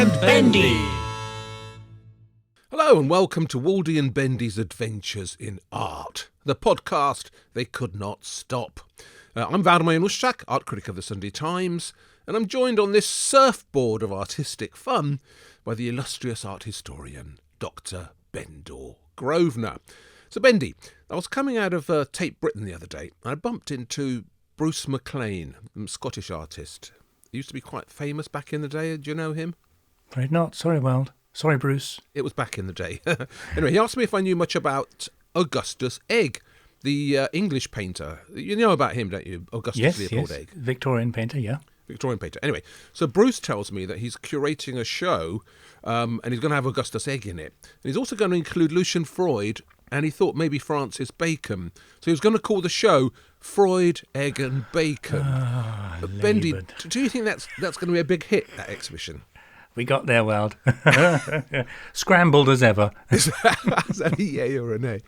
and Bendy. Hello and welcome to Waldy and Bendy's Adventures in Art, the podcast they could not stop. I'm Hieronymus Bosch, art critic of the Sunday Times, and I'm joined on this surfboard of artistic fun by the illustrious art historian, Dr. Bendor Grosvenor. So Bendy, I was coming out of Tate Britain the other day, and I bumped into Bruce MacLean, Scottish artist. He used to be quite famous back in the day. Do you know him? Afraid not. Sorry, Weld. Sorry, Bruce. It was back in the day. Anyway, he asked me if I knew much about Augustus Egg, the English painter. You know about him, don't you? Augustus Leopold Egg. Victorian painter, yeah. Victorian painter. Anyway, so Bruce tells me that he's curating a show and he's going to have Augustus Egg in it. And he's also going to include Lucian Freud, and he thought maybe Francis Bacon. So he was going to call the show Freud, Egg and Bacon. Bendy, do you think that's going to be a big hit, that exhibition? We got there, Weld. Scrambled as ever. Is that a yay or a nay?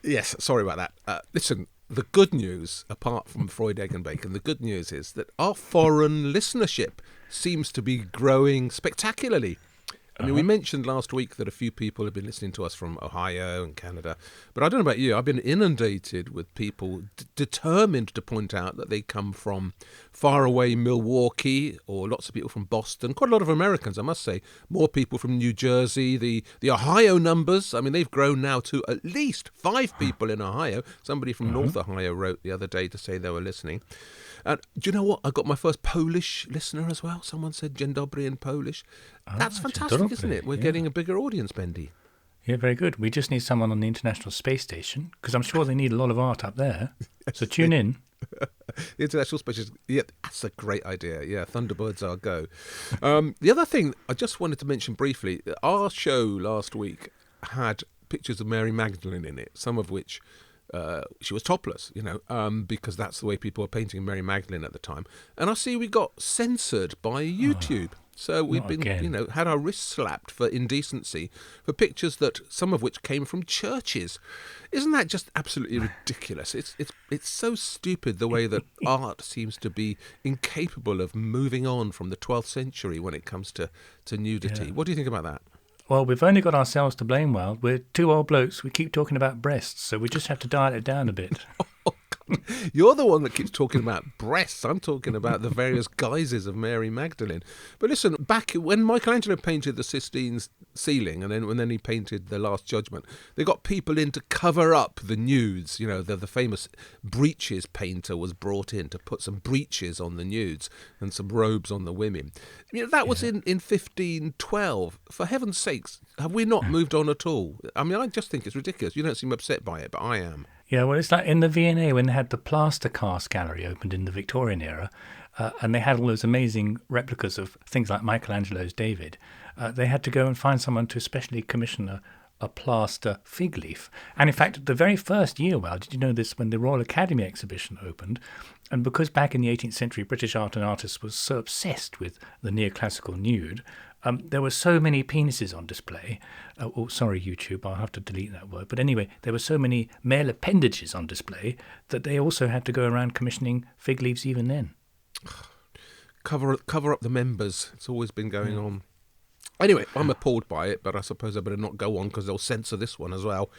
Yes, sorry about that. Listen, the good news, apart from Freud, Egg and Bacon, the good news is that our foreign listenership seems to be growing spectacularly. I mean, we mentioned last week that a few people have been listening to us from Ohio and Canada. But I don't know about you, I've been inundated with people determined to point out that they come from faraway Milwaukee, or lots of people from Boston, quite a lot of Americans, I must say, more people from New Jersey. The Ohio numbers, I mean, they've grown now to at least 5 people in Ohio. Somebody from North Ohio wrote the other day to say they were listening. And do you know what? I got my first Polish listener as well. Someone said Dzień dobry in Polish. That's fantastic, isn't it? We're getting a bigger audience, Bendy. Yeah, very good. We just need someone on the International Space Station, because I'm sure they need a lot of art up there. So tune in. The International Space Station, yeah, that's a great idea. Yeah, Thunderbirds our go. The other thing I just wanted to mention briefly, our show last week had pictures of Mary Magdalene in it, some of which... she was topless, because that's the way people were painting Mary Magdalene at the time. And I see we got censored by YouTube. So we've been, had our wrists slapped for indecency for pictures that some of which came from churches. Isn't that just absolutely ridiculous? It's so stupid the way that art seems to be incapable of moving on from the 12th century when it comes to nudity. Yeah. What do you think about that? Well, we've only got ourselves to blame, Wild. We're 2 old blokes. We keep talking about breasts, so we just have to dial it down a bit. You're the one that keeps talking about breasts. I'm talking about the various guises of Mary Magdalene. But listen, back when Michelangelo painted the Sistine ceiling, and then he painted the Last Judgment, they got people in to cover up the nudes. The famous breeches painter was brought in to put some breeches on the nudes and some robes on the women. That was in 1512. For heaven's sakes, have we not moved on at all? I mean, I just think it's ridiculous. You don't seem upset by it, but I am. Yeah, well, it's like in the V&A when they had the plaster cast gallery opened in the Victorian era, and they had all those amazing replicas of things like Michelangelo's David. They had to go and find someone to specially commission a plaster fig leaf. And in fact, the very first year, did you know this, when the Royal Academy exhibition opened, and because back in the 18th century British art and artists was so obsessed with the neoclassical nude, there were so many penises on display. Sorry, YouTube, I'll have to delete that word. But anyway, there were so many male appendages on display that they also had to go around commissioning fig leaves even then. Cover up the members. It's always been going on. Anyway, I'm appalled by it, but I suppose I better not go on because they'll censor this one as well.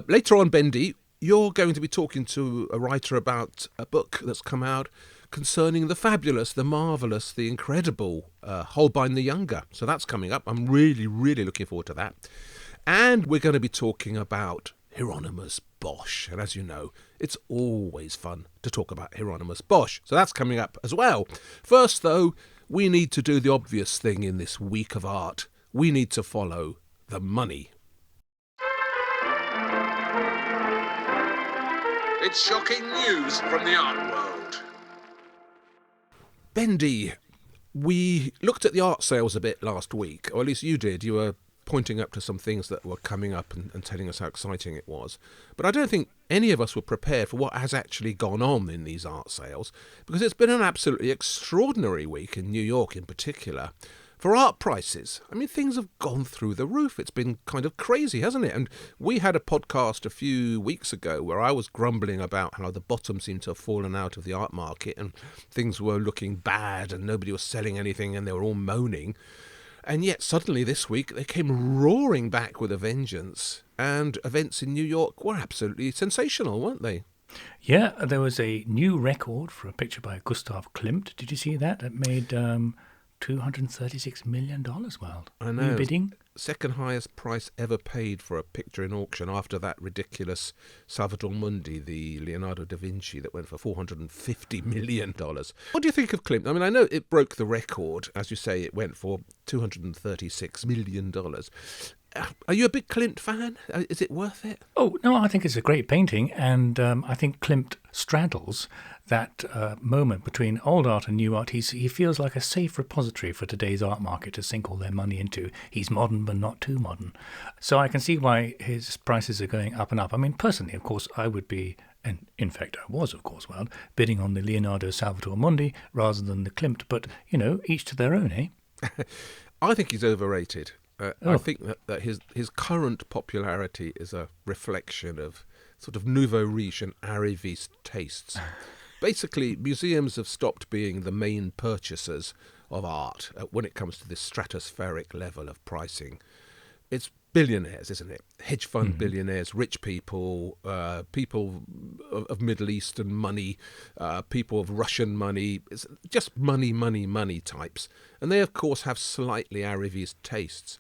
Later on, Bendy, you're going to be talking to a writer about a book that's come out concerning the fabulous, the marvellous, the incredible Holbein the Younger. So that's coming up. I'm really, really looking forward to that. And we're going to be talking about Hieronymus Bosch. And as you know, it's always fun to talk about Hieronymus Bosch. So that's coming up as well. First, though, we need to do the obvious thing in this week of art. We need to follow the money. It's shocking news from the art world. Bendy, we looked at the art sales a bit last week, or at least you did. You were pointing up to some things that were coming up and telling us how exciting it was. But I don't think any of us were prepared for what has actually gone on in these art sales, because it's been an absolutely extraordinary week in New York in particular. For art prices, I mean, things have gone through the roof. It's been kind of crazy, hasn't it? And we had a podcast a few weeks ago where I was grumbling about how the bottom seemed to have fallen out of the art market and things were looking bad and nobody was selling anything and they were all moaning. And yet suddenly this week they came roaring back with a vengeance, and events in New York were absolutely sensational, weren't they? Yeah, there was a new record for a picture by Gustav Klimt. Did you see that? That made $236 million, Wild. I know. New bidding? Second highest price ever paid for a picture in auction after that ridiculous Salvator Mundi, the Leonardo da Vinci, that went for $450 million. What do you think of Klimt? I mean, I know it broke the record. As you say, it went for $236 million. Are you a big Klimt fan? Is it worth it? Oh, no, I think it's a great painting, and I think Klimt straddles that moment between old art and new art. He feels like a safe repository for today's art market to sink all their money into. He's modern, but not too modern. So I can see why his prices are going up and up. I mean, personally, of course, I would be, and in fact I was, of course, Wild, bidding on the Leonardo Salvator Mundi rather than the Klimt, but, each to their own, eh? I think he's overrated. I think that his current popularity is a reflection of sort of nouveau riche and arriviste tastes. Basically, museums have stopped being the main purchasers of art when it comes to this stratospheric level of pricing. It's billionaires, isn't it? Hedge fund billionaires, rich people, people of Middle Eastern money, people of Russian money. It's just money types. And they, of course, have slightly arriviste tastes.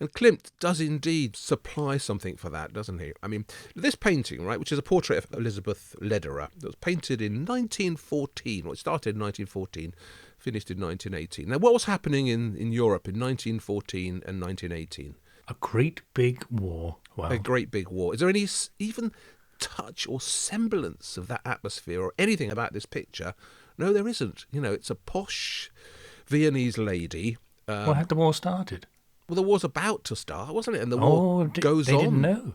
And Klimt does indeed supply something for that, doesn't he? I mean, this painting, right, which is a portrait of Elizabeth Lederer, that was painted in 1914, or it started in 1914, finished in 1918. Now, what was happening in Europe in 1914 and 1918? A great big war. Wow. A great big war. Is there any even touch or semblance of that atmosphere or anything about this picture? No, there isn't. It's a posh Viennese lady. Well, had the war started? Well, the war's about to start, wasn't it? And the war goes on. They didn't know.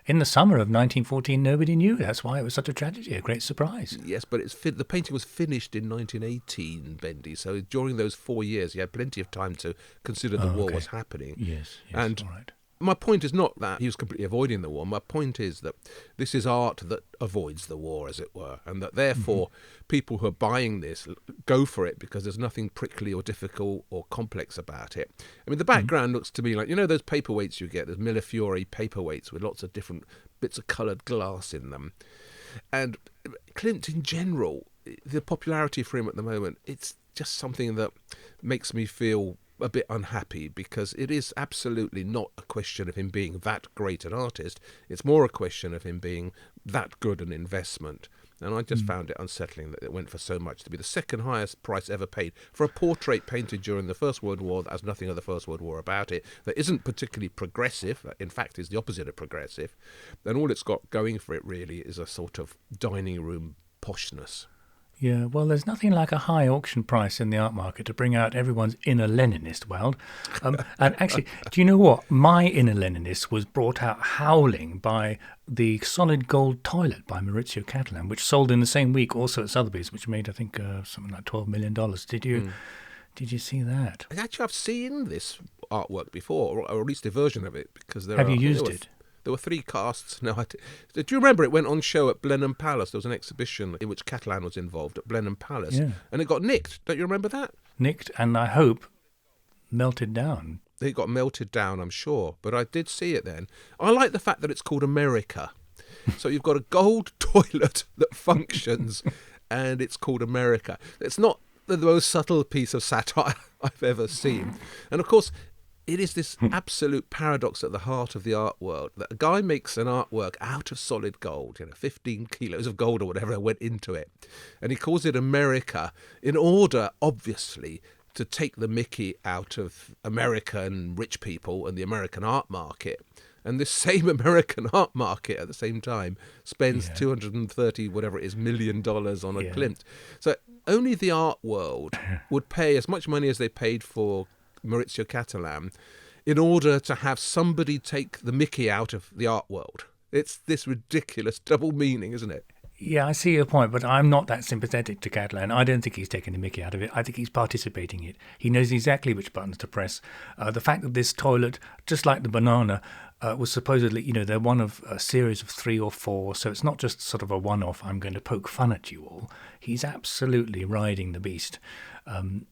In the summer of 1914, nobody knew. That's why it was such a tragedy, a great surprise. Yes, but the painting was finished in 1918, Bendy. So during those 4 years, you had plenty of time to consider the war was happening. Yes, and all right. My point is not that he was completely avoiding the war. My point is that this is art that avoids the war, as it were, and that therefore people who are buying this go for it because there's nothing prickly or difficult or complex about it. I mean, the background looks to me like, those paperweights you get, those Millefiori paperweights with lots of different bits of coloured glass in them. And Klimt in general, the popularity for him at the moment, it's just something that makes me feel a bit unhappy, because it is absolutely not a question of him being that great an artist. It's more a question of him being that good an investment. And I just found it unsettling that it went for so much to be the second highest price ever paid for a portrait painted during the First World War that has nothing of the First World War about it, that isn't particularly progressive, that in fact is the opposite of progressive. And all it's got going for it really is a sort of dining room poshness. Yeah, well, there's nothing like a high auction price in the art market to bring out everyone's inner Leninist, Wild. And actually, do you know what? My inner Leninist was brought out howling by the solid gold toilet by Maurizio Catalan, which sold in the same week also at Sotheby's, which made, I think, something like $12 million. Did you see that? Actually, I've seen this artwork before, or at least a version of it, because Have you used it? There were 3 casts. Do you remember it went on show at Blenheim Palace? There was an exhibition in which Catalan was involved at Blenheim Palace. Yeah. And it got nicked. Don't you remember that? Nicked, and I hope melted down. It got melted down, I'm sure. But I did see it then. I like the fact that it's called America. So you've got a gold toilet that functions, and it's called America. It's not the most subtle piece of satire I've ever seen. And of course, it is this absolute paradox at the heart of the art world, that a guy makes an artwork out of solid gold, 15 kilos of gold or whatever went into it, and he calls it America in order, obviously, to take the mickey out of American rich people and the American art market. And this same American art market at the same time spends $230 whatever it is million on a Klimt. So only the art world would pay as much money as they paid for Maurizio Catalan in order to have somebody take the mickey out of the art world. It's this ridiculous double meaning, isn't it? Yeah, I see your point, but I'm not that sympathetic to Catalan. I don't think he's taking the mickey out of it. I think he's participating in it. He knows exactly which buttons to press. The fact that this toilet, just like the banana, was supposedly, they're one of a series of 3 or 4, so it's not just sort of a one-off, I'm going to poke fun at you all. He's absolutely riding the beast.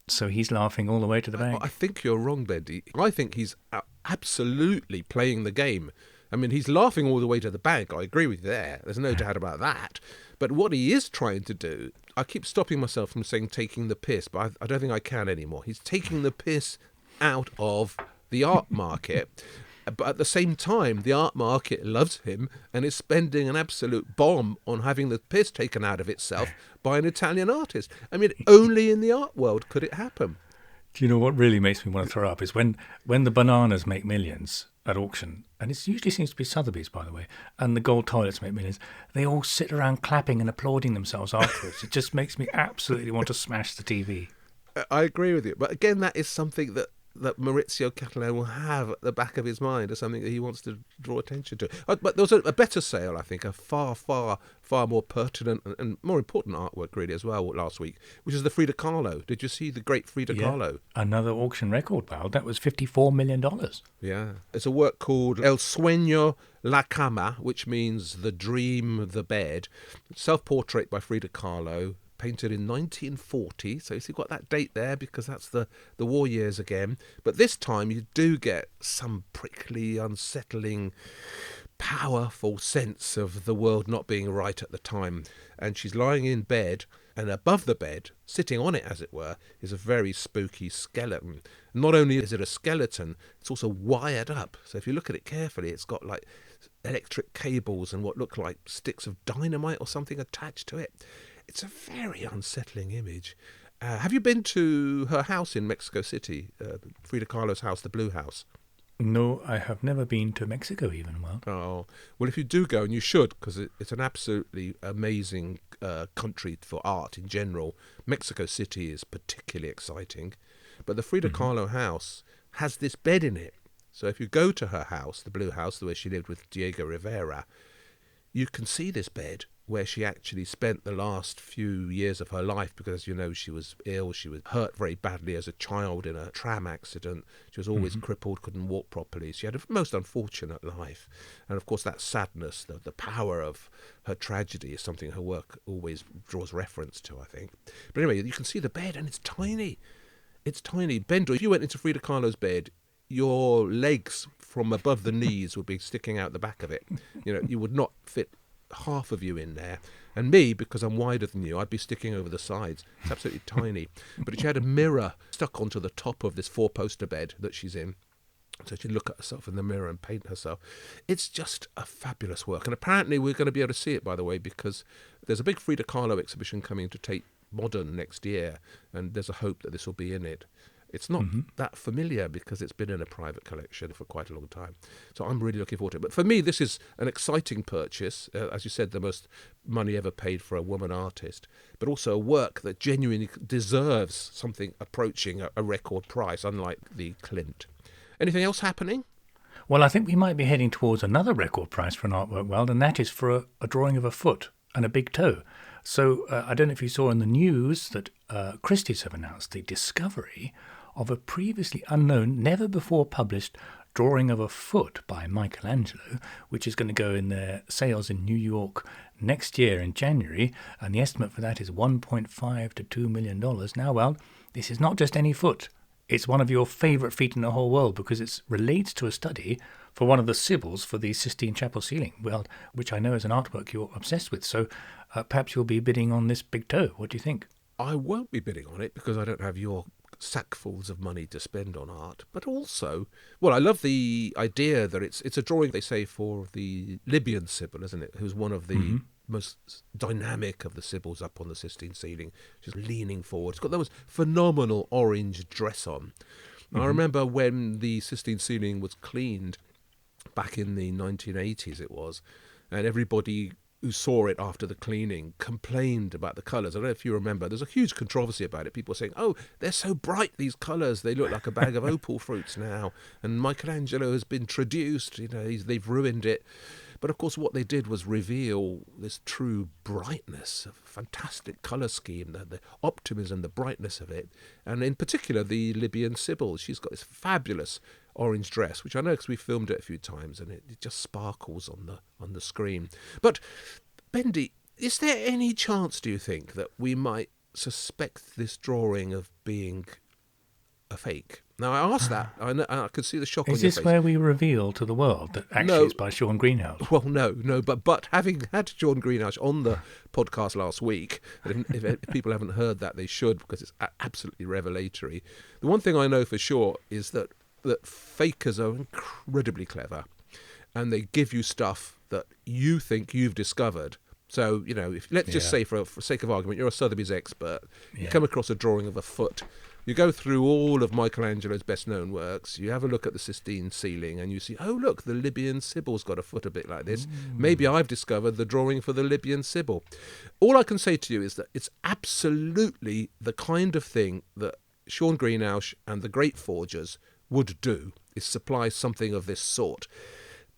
So he's laughing all the way to the bank. I think you're wrong, Bendy. I think he's absolutely playing the game. I mean, he's laughing all the way to the bank. I agree with you there. There's no doubt about that. But what he is trying to do, I keep stopping myself from saying taking the piss, but I don't think I can anymore. He's taking the piss out of the art market. But at the same time, the art market loves him and is spending an absolute bomb on having the piss taken out of itself by an Italian artist. I mean, only in the art world could it happen. Do you know what really makes me want to throw up is when the bananas make millions at auction, and it usually seems to be Sotheby's, by the way, and the gold toilets make millions, they all sit around clapping and applauding themselves afterwards. It just makes me absolutely want to smash the TV. I agree with you. But again, that is something that Maurizio Cattelan will have at the back of his mind as something that he wants to draw attention to. But there was a better sale, I think, a far, far, far more pertinent and more important artwork, really, as well, last week, which is the Frida Kahlo. Did you see the great Frida Kahlo? Another auction record, Val. That was $54 million. Yeah. It's a work called El Sueño La Cama, which means the dream, the bed. Self-portrait by Frida Kahlo, painted in 1940, so you've got that date there because that's the war years again. But this time you do get some prickly, unsettling, powerful sense of the world not being right at the time. And she's lying in bed, and above the bed, sitting on it as it were, is a very spooky skeleton. Not only is it a skeleton, it's also wired up. So if you look at it carefully, it's got like electric cables and what look like sticks of dynamite or something attached to it. It's a very unsettling image. Have you been to her house in Mexico City, Frida Kahlo's house, the Blue House? No, I have never been to Mexico even. Well, if you do go, and you should, because it's an absolutely amazing country for art in general. Mexico City is particularly exciting. But the Frida Kahlo house has this bed in it. So if you go to her house, the Blue House, the way she lived with Diego Rivera, you can see this bed where she actually spent the last few years of her life because, as you know, she was ill. She was hurt very badly as a child in a tram accident. She was always crippled, couldn't walk properly. She had a most unfortunate life. And, of course, that sadness, the power of her tragedy is something her work always draws reference to, I think. But anyway, you can see the bed, and it's tiny. It's tiny. Bendo, if you went into Frida Kahlo's bed, your legs from above the knees would be sticking out the back of it. You would not fit half of you in there, and me, because I'm wider than you, I'd be sticking over the sides. It's absolutely tiny. But she had a mirror stuck onto the top of this 4-poster bed that she's in, so she'd look at herself in the mirror and paint herself. It's just a fabulous work, and apparently we're going to be able to see it, by the way, because there's a big Frida Kahlo exhibition coming to Tate Modern next year, and there's a hope that this will be in it. It's not that familiar because it's been in a private collection for quite a long time. So I'm really looking forward to it. But for me, this is an exciting purchase. As you said, the most money ever paid for a woman artist, but also a work that genuinely deserves something approaching a record price, unlike the Klimt. Anything else happening? Well, I think we might be heading towards another record price for an artwork, Weld, and that is for a drawing of a foot and a big toe. So I don't know if you saw in the news that Christie's have announced the discovery of a previously unknown, never before published drawing of a foot by Michelangelo, which is going to go in their sales in New York next year in January, and the estimate for that is $1.5 to $2 million. Now, well, this is not just any foot. It's one of your favourite feet in the whole world because it relates to a study for one of the Sibyls for the Sistine Chapel ceiling, well, which I know is an artwork you're obsessed with. So perhaps you'll be bidding on this big toe. What do you think? I won't be bidding on it because I don't have your sackfuls of money to spend on art. But also, well, I love the idea that it's a drawing, they say, for the Libyan Sibyl, isn't it? Who's one of the most dynamic of the Sibyls up on the Sistine ceiling, just leaning forward. It's got those phenomenal orange dress on. I remember when the Sistine ceiling was cleaned back in the 1980s, it was, and everybody who saw it after the cleaning complained about the colours. I don't know if you remember. There's a huge controversy about it. People saying, oh, they're so bright, these colours. They look like a bag of opal fruits now. And Michelangelo has been traduced. They've ruined it. But, of course, what they did was reveal this true brightness, a fantastic colour scheme, the optimism, the brightness of it. And in particular, the Libyan Sibyl. She's got this fabulous orange dress, which I know because we filmed it a few times, and it just sparkles on the screen. But Bendy, is there any chance, do you think, that we might suspect this drawing of being a fake? Now, I asked that. I could see the shock on your face. Is this where we reveal to the world that actually it's by Sean Greenhouse? Well, no. But having had Sean Greenhouse on the podcast last week, and if people haven't heard that, they should, because it's absolutely revelatory. The one thing I know for sure is that fakers are incredibly clever, and they give you stuff that you think you've discovered. So, let's just say, for sake of argument, you're a Sotheby's expert. You come across a drawing of a foot. You go through all of Michelangelo's best-known works, you have a look at the Sistine ceiling, and you see, oh, look, the Libyan Sibyl's got a foot a bit like this. Maybe I've discovered the drawing for the Libyan Sibyl. All I can say to you is that it's absolutely the kind of thing that Sean Greenhouse and the great forgers would do, is supply something of this sort.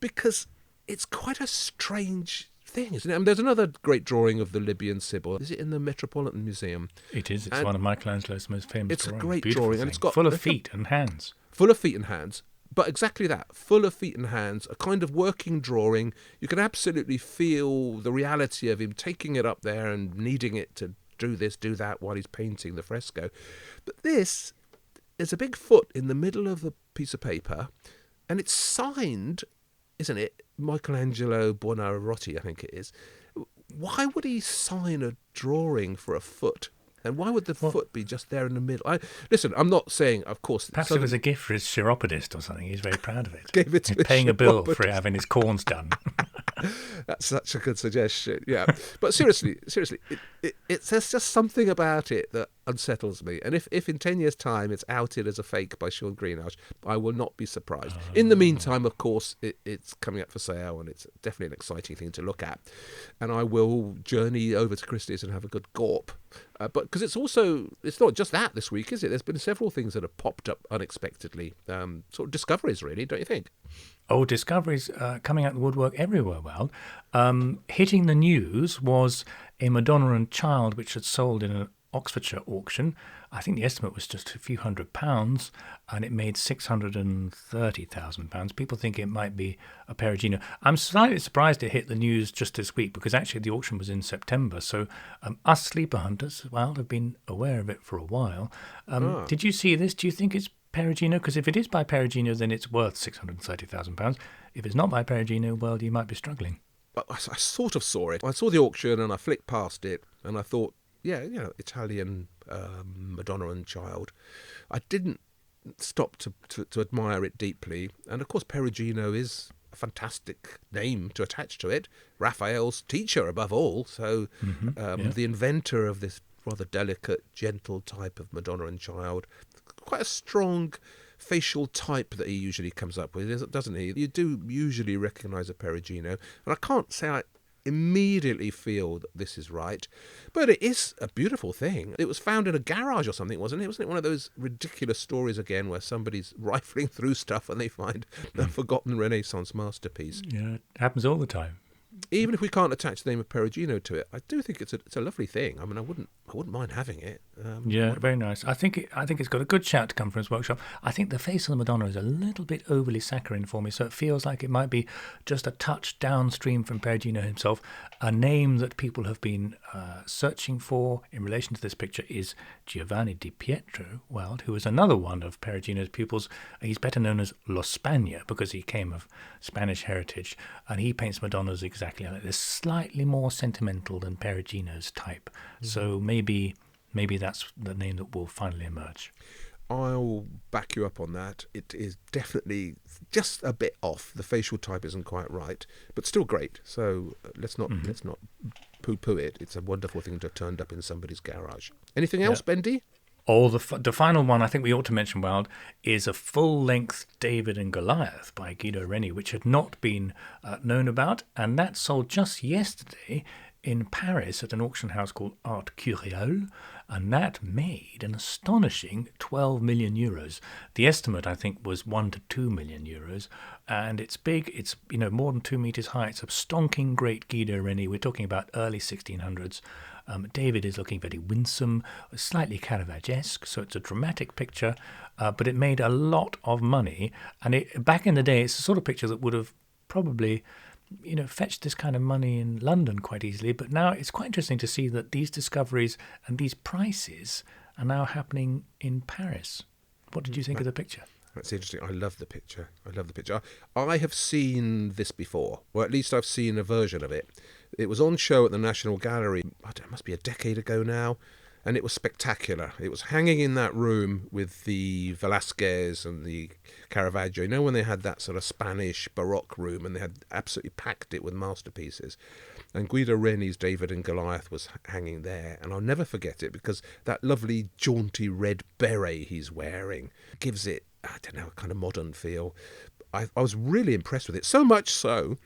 Because it's quite a strange thing, isn't it? I mean, there's another great drawing of the Libyan Sibyl. Is it in the Metropolitan Museum? It is. It's one of Michelangelo's most famous It's drawings. a great Beautiful drawing, thing. and it's got full of feet and hands. Full of feet and hands. But exactly that, full of feet and hands, a kind of working drawing. You can absolutely feel the reality of him taking it up there and needing it to do this, do that while he's painting the fresco. But this is a big foot in the middle of the piece of paper, and it's signed, isn't it? Michelangelo Buonarroti, I think it is. Why would he sign a drawing for a foot? And why would the foot be just there in the middle? Listen, I'm not saying, of course... Perhaps it was a gift for his chiropodist or something. He's very proud of it. Gave it to He's paying a bill for having his corns done. That's such a good suggestion, yeah. But seriously, there's just something about it that unsettles me. And if in 10 years' time it's outed as a fake by Sean Greenhouse, I will not be surprised. In the meantime, of course, it's coming up for sale, and it's definitely an exciting thing to look at. And I will journey over to Christie's and have a good gawp. But because it's not just that this week, is it? There's been several things that have popped up unexpectedly. Sort of discoveries, really, don't you think? Oh, discoveries coming out of the woodwork everywhere, Well. Hitting the news was a Madonna and Child which had sold in an Oxfordshire auction. I think the estimate was just a few £100, and it made £630,000. People think it might be a Perugino. I'm slightly surprised it hit the news just this week, because actually the auction was in September. So us sleeper hunters, well, have been aware of it for a while. Did you see this? Do you think it's Perugino? Because if it is by Perugino, then it's worth £630,000. If it's not by Perugino, well, you might be struggling. I sort of saw it. I saw the auction and I flicked past it, and I thought, yeah, Italian Madonna and Child. I didn't stop to admire it deeply. And of course, Perugino is a fantastic name to attach to it. Raphael's teacher, above all. So the inventor of this rather delicate, gentle type of Madonna and Child. Quite a strong facial type that he usually comes up with, doesn't he? You do usually recognise a Perugino. And I can't say I immediately feel that this is right, but it is a beautiful thing. It was found in a garage or something, wasn't it? Wasn't it one of those ridiculous stories again where somebody's rifling through stuff and they find a forgotten Renaissance masterpiece? Yeah, it happens all the time. Even if we can't attach the name of Perugino to it, I do think it's a lovely thing. I mean, I wouldn't mind having it. Very nice. I think it's got a good shout to come from his workshop. I think the face of the Madonna is a little bit overly saccharine for me, so it feels like it might be just a touch downstream from Perugino himself. A name that people have been searching for in relation to this picture is Giovanni di Pietro, who was another one of Perugino's pupils. He's better known as Lo Spagna because he came of Spanish heritage, and he paints Madonnas exactly like this, slightly more sentimental than Perugino's type. So maybe that's the name that will finally emerge. I'll back you up on that. It is definitely just a bit off. The facial type isn't quite right, but still great. So let's not poo-poo it. It's a wonderful thing to have turned up in somebody's garage. Anything else, Bendy? Oh, the final one I think we ought to mention, Wild, is a full-length David and Goliath by Guido Reni, which had not been known about, and that sold just yesterday in Paris at an auction house called Art Curial, and that made an astonishing 12 million euros. The estimate, I think, was 1 to 2 million euros, and it's big. It's more than 2 meters high. It's a stonking great Guido Reni. We're talking about early 1600s. David is looking very winsome, slightly Caravagesque, so it's a dramatic picture, but it made a lot of money. And back in the day, it's the sort of picture that would have probably fetched this kind of money in London quite easily. But now it's quite interesting to see that these discoveries and these prices are now happening in Paris. What did you think of the picture? That's interesting. I love the picture. I have seen this before, or at least I've seen a version of it. It was on show at the National Gallery, I don't know, it must be a decade ago now, and it was spectacular. It was hanging in that room with the Velázquez and the Caravaggio. When they had that sort of Spanish Baroque room and they had absolutely packed it with masterpieces. And Guido Reni's David and Goliath was hanging there. And I'll never forget it because that lovely jaunty red beret he's wearing gives it, I don't know, a kind of modern feel. I was really impressed with it. So much so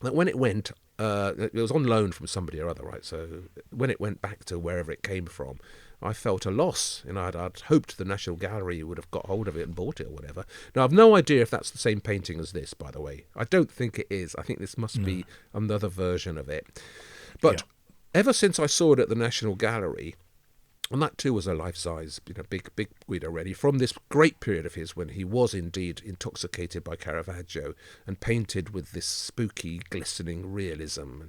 that when it went, it was on loan from somebody or other, right? So when it went back to wherever it came from, I felt a loss. I'd hoped the National Gallery would have got hold of it and bought it or whatever. Now, I've no idea if that's the same painting as this, by the way. I don't think it is. I think this must be another version of it. But ever since I saw it at the National Gallery, and that too was a life-size, big Guido Reni, from this great period of his when he was indeed intoxicated by Caravaggio and painted with this spooky, glistening realism,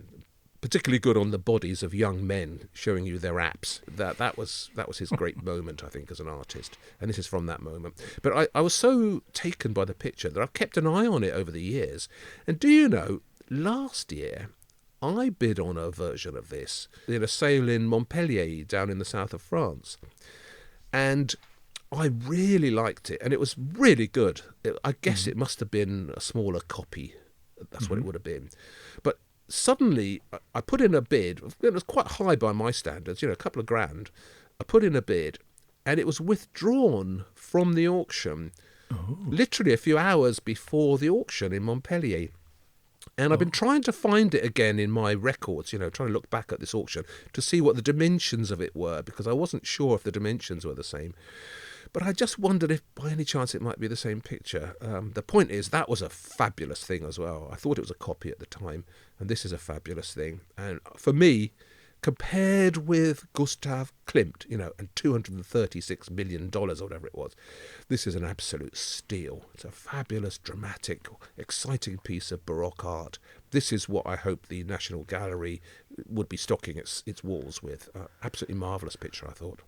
particularly good on the bodies of young men, showing you their apps. That was his great moment, I think, as an artist. And this is from that moment. But I was so taken by the picture that I've kept an eye on it over the years. And do you know, last year I bid on a version of this in a sale in Montpellier, down in the south of France. And I really liked it, and it was really good. I guess it must have been a smaller copy. That's what it would have been. But suddenly, I put in a bid. It was quite high by my standards, a couple of grand. I put in a bid, and it was withdrawn from the auction literally a few hours before the auction in Montpellier. And I've been trying to find it again in my records, trying to look back at this auction to see what the dimensions of it were, because I wasn't sure if the dimensions were the same. But I just wondered if by any chance it might be the same picture. The point is, that was a fabulous thing as well. I thought it was a copy at the time, and this is a fabulous thing. And for me, compared with Gustav Klimt, and $236 million or whatever it was, this is an absolute steal. It's a fabulous, dramatic, exciting piece of Baroque art. This is what I hope the National Gallery would be stocking its walls with. Absolutely marvellous picture, I thought.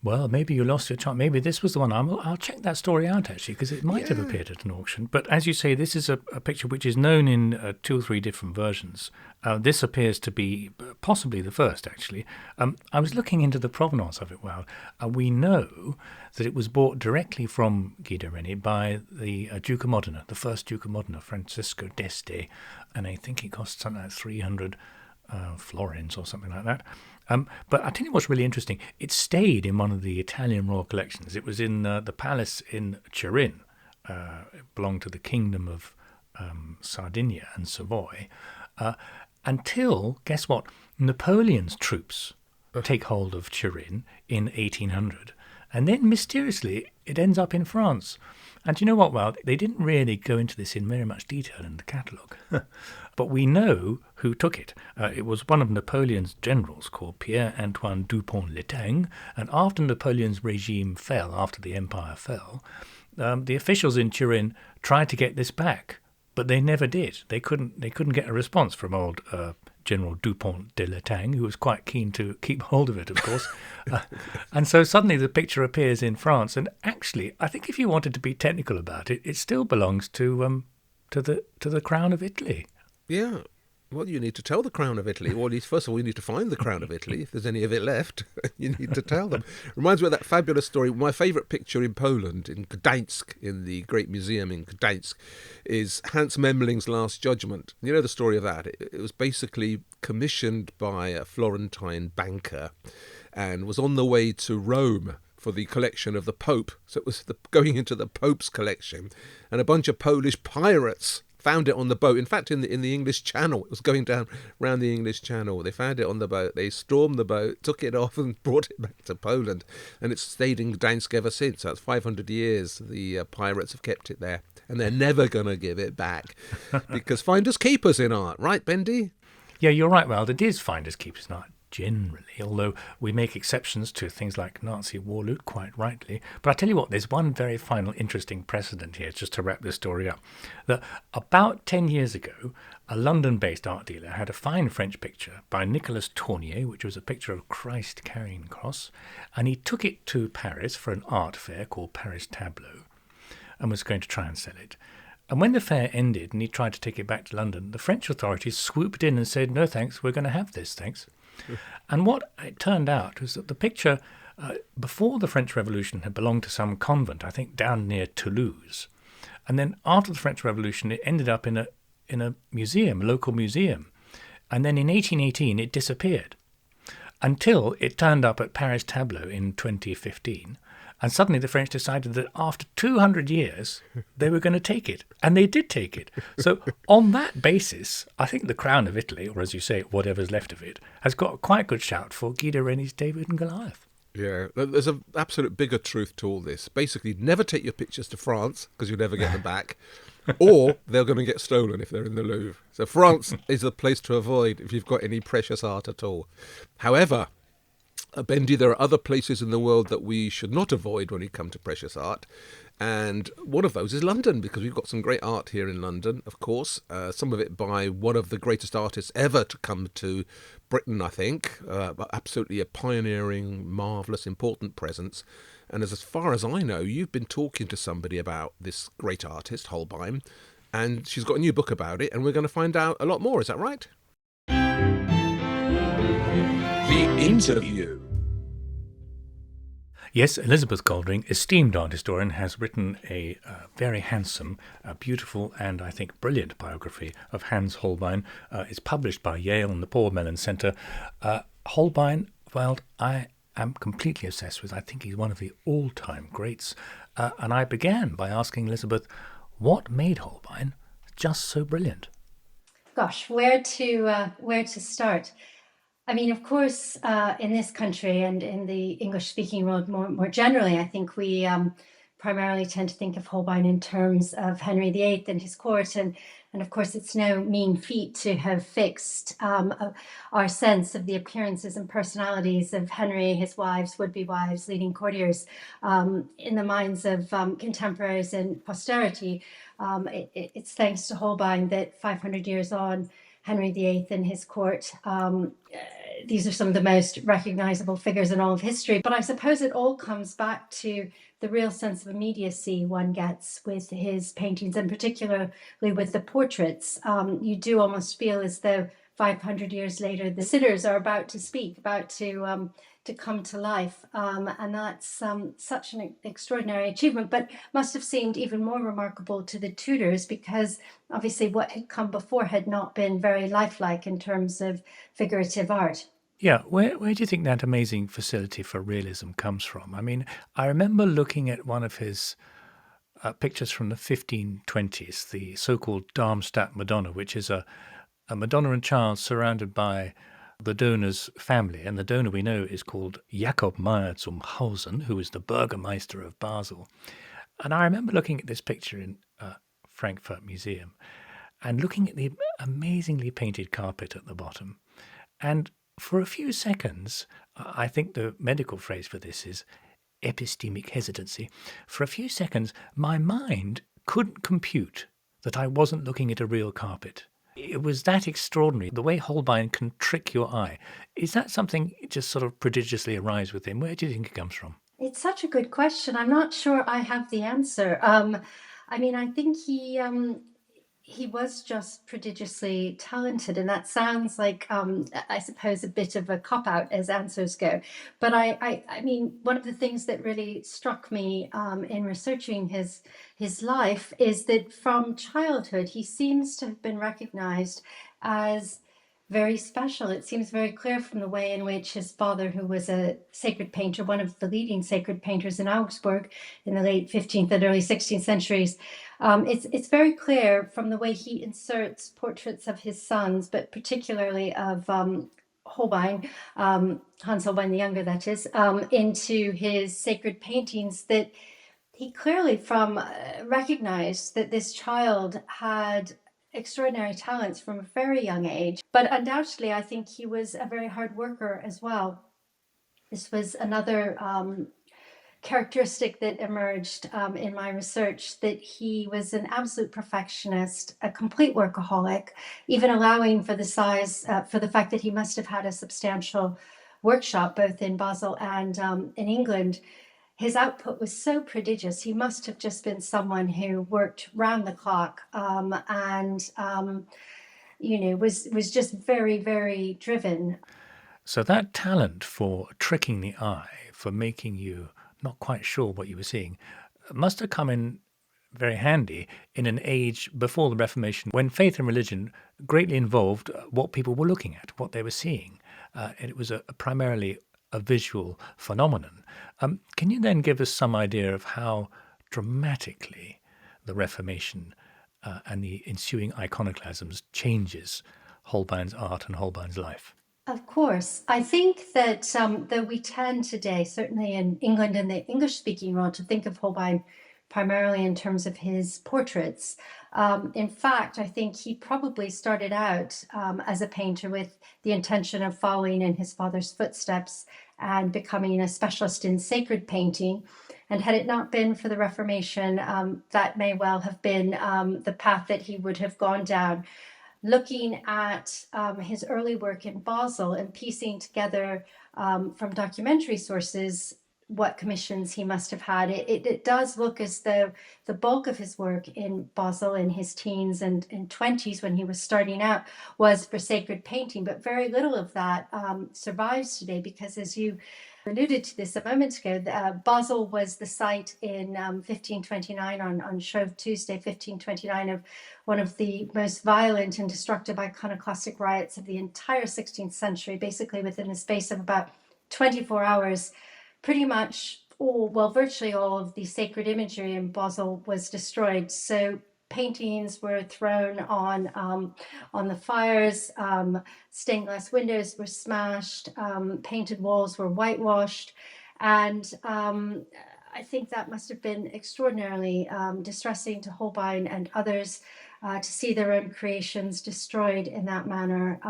Well, maybe you lost your chance. Maybe this was the one. I'll check that story out, actually, because it might have appeared at an auction. But as you say, this is a picture which is known in 2 or 3 different versions. This appears to be possibly the first, actually. I was looking into the provenance of it. Well, we know that it was bought directly from Guido Reni by the Duke of Modena, the first Duke of Modena, Francesco d'Este. And I think it cost something like 300 florins or something like that. But I'll tell you what's really interesting. It stayed in one of the Italian royal collections. It was in the palace in Turin. It belonged to the kingdom of Sardinia and Savoy. Until, guess what, Napoleon's troops take hold of Turin in 1800. And then mysteriously it ends up in France. And you know what, well, they didn't really go into this in very much detail in the catalogue. But we know who took it. It was one of Napoleon's generals called Pierre-Antoine Dupont-L'Etang. And after Napoleon's regime fell, after the empire fell, the officials in Turin tried to get this back, but they never did. They couldn't get a response from old General Dupont de L'Etang, who was quite keen to keep hold of it, of course. And so suddenly the picture appears in France. And actually, I think if you wanted to be technical about it, it still belongs to the Crown of Italy. Yeah. Well, you need to tell the Crown of Italy. Well, first of all, you need to find the Crown of Italy. If there's any of it left, you need to tell them. Reminds me of that fabulous story. My favourite picture in Poland, in Gdańsk, in the great museum in Gdańsk, is Hans Memling's Last Judgment. You know the story of that. It was basically commissioned by a Florentine banker and was on the way to Rome for the collection of the Pope. So it was going into the Pope's collection, and a bunch of Polish pirates found it on the boat. In fact, in the English Channel, it was going down around the English Channel. They found it on the boat. They stormed the boat, took it off, and brought it back to Poland. And it's stayed in Gdańsk ever since. That's 500 years. The pirates have kept it there, and they're never going to give it back because finders keepers in art, right, Bendy? Yeah, you're right, Wald. It is finders keepers in art generally, although we make exceptions to things like Nazi war loot, quite rightly. But I tell you what, there's one very final interesting precedent here, just to wrap this story up. That about 10 years ago, a London-based art dealer had a fine French picture by Nicolas Tournier, which was a picture of Christ carrying a cross, and he took it to Paris for an art fair called Paris Tableau, and was going to try and sell it. And when the fair ended and he tried to take it back to London, the French authorities swooped in and said, "No thanks, we're going to have this, thanks." And what it turned out was that the picture, before the French Revolution, had belonged to some convent, I think down near Toulouse. And then after the French Revolution, it ended up in a museum, a local museum. And then in 1818, it disappeared until it turned up at Paris Tableau in 2015. And suddenly the French decided that after 200 years, they were going to take it. And they did take it. So on that basis, I think the Crown of Italy, or as you say, whatever's left of it, has got a quite good shout for Guido Reni's David and Goliath. Yeah, there's an absolute bigger truth to all this. Basically, never take your pictures to France because you'll never get them back. Or they're going to get stolen if they're in the Louvre. So France is the place to avoid if you've got any precious art at all. However, Bendy, there are other places in the world that we should not avoid when we come to precious art. And one of those is London, because we've got some great art here in London, of course. Some of it by one of the greatest artists ever to come to Britain, I think. Absolutely a pioneering, marvellous, important presence. And as far as I know, you've been talking to somebody about this great artist, Holbein, and she's got a new book about it, and we're going to find out a lot more. Is that right? The interview. Yes, Elizabeth Goldring, esteemed art historian, has written a very handsome, beautiful, and I think brilliant biography of Hans Holbein. It's published by Yale and the Paul Mellon Centre. Holbein, well, I am completely obsessed with. I think he's one of the all-time greats. And I began by asking Elizabeth, what made Holbein just so brilliant? Gosh, where to start? I mean, of course, in this country and in the English-speaking world more generally, I think we primarily tend to think of Holbein in terms of Henry VIII and his court. And of course, it's no mean feat to have fixed our sense of the appearances and personalities of Henry, his wives, would-be wives, leading courtiers in the minds of contemporaries and posterity. It's thanks to Holbein that 500 years on, Henry VIII and his court, these are some of the most recognizable figures in all of history. But I suppose it all comes back to the real sense of immediacy one gets with his paintings, and particularly with the portraits. You do almost feel as though 500 years later, the sitters are about to speak, about to come to life. And that's such an extraordinary achievement, but must have seemed even more remarkable to the Tudors, because obviously what had come before had not been very lifelike in terms of figurative art. Yeah, where do you think that amazing facility for realism comes from? I mean, I remember looking at one of his pictures from the 1520s, the so-called Darmstadt Madonna, which is a Madonna and child surrounded by the donor's family. And the donor we know is called Jakob Meyer zum Hausen, who is the Burgermeister of Basel. And I remember looking at this picture in Frankfurt Museum and looking at the amazingly painted carpet at the bottom. And for a few seconds, I think the medical phrase for this is epistemic hesitancy. For a few seconds, my mind couldn't compute that I wasn't looking at a real carpet. It was that extraordinary, the way Holbein can trick your eye. Is that something just sort of prodigiously arrives with him? Where do you think it comes from? It's such a good question. I'm not sure I have the answer. I mean, I think he was just prodigiously talented, and that sounds like, I suppose, a bit of a cop-out as answers go. But I mean, one of the things that really struck me in researching his life is that from childhood, he seems to have been recognized as very special. It seems very clear from the way in which his father, who was a sacred painter, one of the leading sacred painters in Augsburg in the late 15th and early 16th centuries, it's very clear from the way he inserts portraits of his sons, but particularly of Holbein, Hans Holbein the Younger, that is, into his sacred paintings, that he clearly recognized that this child had extraordinary talents from a very young age. But undoubtedly, I think he was a very hard worker as well. This was another characteristic that emerged in my research, that he was an absolute perfectionist, a complete workaholic, even allowing for the fact that he must have had a substantial workshop both in Basel and in England. His output was so prodigious. He must have just been someone who worked round the clock, and was just very, very driven. So that talent for tricking the eye, for making you not quite sure what you were seeing, must have come in very handy in an age before the Reformation, when faith and religion greatly involved what people were looking at, what they were seeing. And it was primarily a visual phenomenon. Can you then give us some idea of how dramatically the Reformation and the ensuing iconoclasms changes Holbein's art and Holbein's life? Of course. I think that though we tend today, certainly in England and the English-speaking world, to think of Holbein primarily in terms of his portraits. In fact, I think he probably started out as a painter with the intention of following in his father's footsteps and becoming a specialist in sacred painting. And had it not been for the Reformation, that may well have been the path that he would have gone down. Looking at his early work in Basel and piecing together from documentary sources what commissions he must have had, it does look as though the bulk of his work in Basel in his teens and 20s, when he was starting out, was for sacred painting. But very little of that survives today, because, as you alluded to this a moment ago, Basel was the site in 1529, on Shrove Tuesday, 1529, of one of the most violent and destructive iconoclastic riots of the entire 16th century. Basically, within the space of about 24 hours, pretty much virtually all of the sacred imagery in Basel was destroyed. So paintings were thrown on the fires, stained glass windows were smashed, painted walls were whitewashed, and I think that must have been extraordinarily distressing to Holbein and others to see their own creations destroyed in that manner.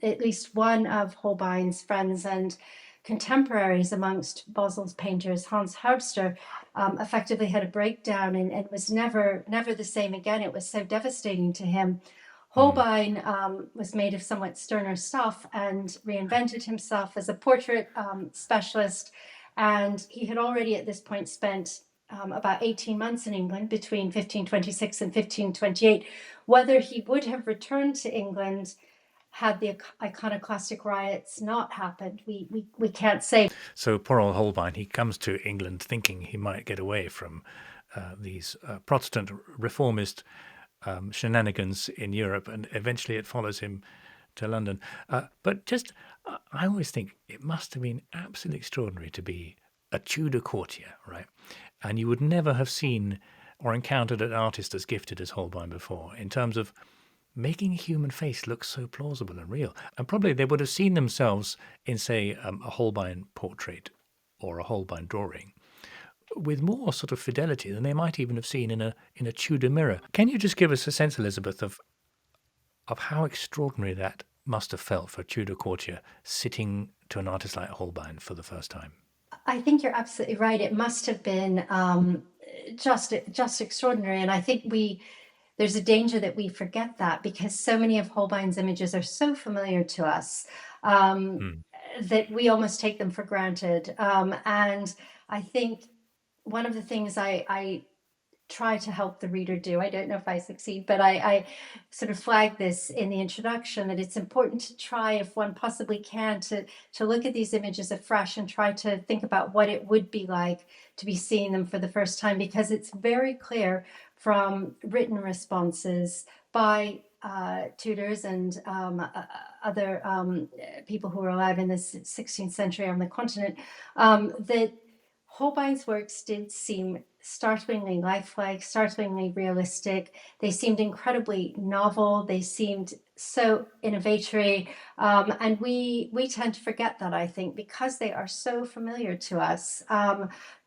At least one of Holbein's friends and contemporaries amongst Basel's painters, Hans Herbster, effectively had a breakdown and was never the same again. It was so devastating to him. Holbein was made of somewhat sterner stuff and reinvented himself as a portrait specialist. And he had already at this point spent about 18 months in England between 1526 and 1528. Whether he would have returned to England had the iconoclastic riots not happened, we can't say. So poor old Holbein, he comes to England thinking he might get away from these Protestant reformist shenanigans in Europe, and eventually it follows him to London. But just, I always think it must have been absolutely extraordinary to be a Tudor courtier, right? And you would never have seen or encountered an artist as gifted as Holbein before, in terms of making a human face look so plausible and real. And probably they would have seen themselves in, say, a Holbein portrait or a Holbein drawing with more sort of fidelity than they might even have seen in a Tudor mirror. Can you just give us a sense, Elizabeth, of how extraordinary that must have felt for a Tudor courtier sitting to an artist like Holbein for the first time? I think you're absolutely right. It must have been just extraordinary. And I think there's a danger that we forget that, because so many of Holbein's images are so familiar to us that we almost take them for granted. And I think one of the things I try to help the reader do, I don't know if I succeed, but I sort of flag this in the introduction, that it's important to try, if one possibly can, to look at these images afresh and try to think about what it would be like to be seeing them for the first time, because it's very clear from written responses by Tudors and other people who were alive in the 16th century on the continent, that Holbein's works did seem startlingly lifelike, startlingly realistic. They seemed incredibly novel. They seemed so innovatory. And we tend to forget that, I think, because they are so familiar to us.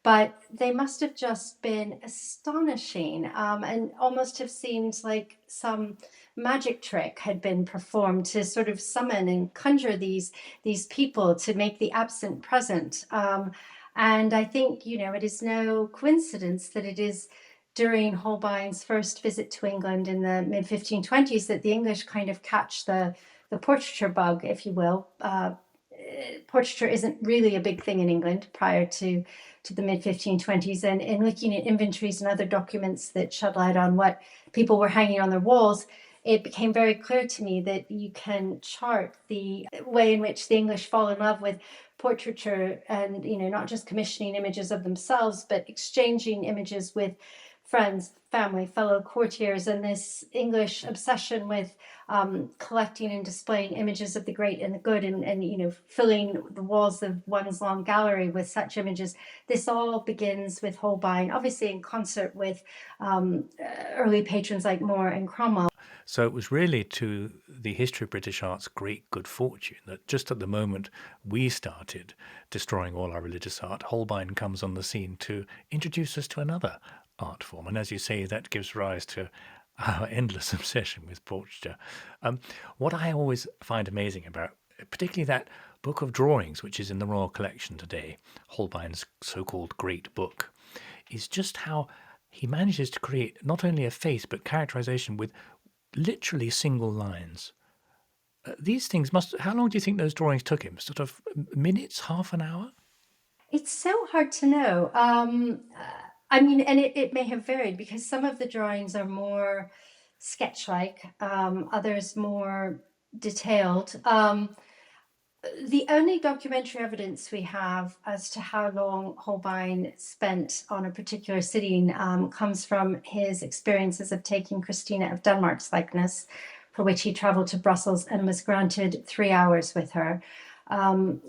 But they must have just been astonishing, and almost have seemed like some magic trick had been performed to sort of summon and conjure these people to make the absent present. And I think, it is no coincidence that it is during Holbein's first visit to England in the mid 1520s that the English kind of catch the portraiture bug, if you will. Portraiture isn't really a big thing in England prior to the mid 1520s. And in looking at inventories and other documents that shed light on what people were hanging on their walls, it became very clear to me that you can chart the way in which the English fall in love with portraiture, and not just commissioning images of themselves, but exchanging images with friends, family, fellow courtiers, and this English obsession with collecting and displaying images of the great and the good, and filling the walls of one's long gallery with such images. This all begins with Holbein, obviously in concert with early patrons like More and Cromwell. So it was really to the history of British art's great good fortune that just at the moment we started destroying all our religious art, Holbein comes on the scene to introduce us to another art form. And as you say, that gives rise to our endless obsession with portraiture. What I always find amazing about, particularly that book of drawings, which is in the Royal Collection today, Holbein's so-called Great Book, is just how he manages to create not only a face, but characterization with literally single lines. These things how long do you think those drawings took him? Sort of minutes, half an hour? It's so hard to know. I mean, and it may have varied because some of the drawings are more sketch-like, others more detailed. The only documentary evidence we have as to how long Holbein spent on a particular sitting comes from his experiences of taking Christina of Denmark's likeness, for which he traveled to Brussels and was granted 3 hours with her.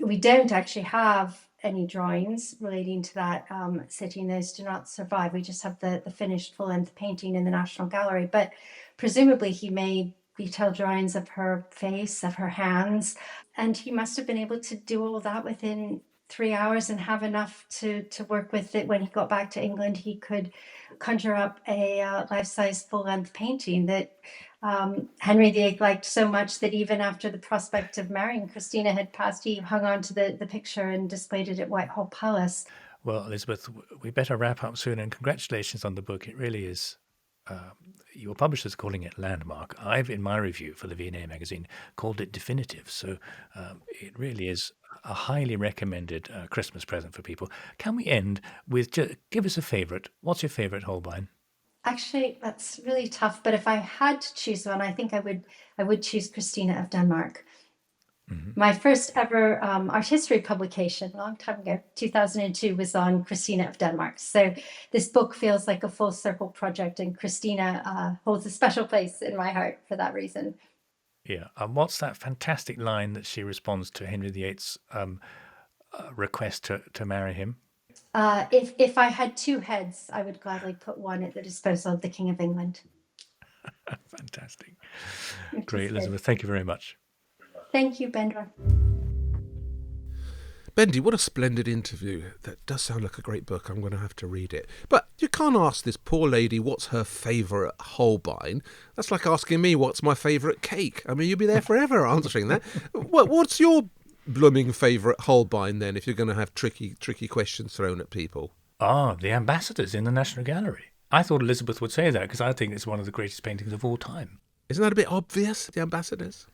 We don't actually have any drawings relating to that sitting. Those do not survive. We just have the finished full-length painting in the National Gallery. But presumably he made detailed drawings of her face, of her hands, and he must have been able to do all that within 3 hours and have enough to work with it. When he got back to England, he could conjure up a life-size full-length painting that Henry VIII liked so much that even after the prospect of marrying Christina had passed, he hung on to the picture and displayed it at Whitehall Palace. Well, Elizabeth, we better wrap up soon, and congratulations on the book. It really is. Your publisher's calling it landmark. I've, in my review for the V&A magazine, called it definitive. So it really is a highly recommended Christmas present for people. Can we end with, give us a favourite. What's your favourite Holbein? Actually, that's really tough. But if I had to choose one, I think I would choose Christina of Denmark. Mm-hmm. My first ever art history publication, a long time ago, 2002, was on Christina of Denmark. So this book feels like a full circle project, and Christina holds a special place in my heart for that reason. Yeah. What's that fantastic line that she responds to Henry VIII's request to marry him? If I had two heads, I would gladly put one at the disposal of the King of England. Fantastic. Great, Elizabeth. Thank you very much. Thank you, Bendra. Bendy, what a splendid interview. That does sound like a great book. I'm going to have to read it. But you can't ask this poor lady what's her favourite Holbein. That's like asking me what's my favourite cake. I mean, you'll be there forever answering that. What's your blooming favourite Holbein then, if you're going to have tricky questions thrown at people? The ambassadors in the National Gallery. I thought Elizabeth would say that because I think it's one of the greatest paintings of all time. Isn't that a bit obvious, the ambassadors?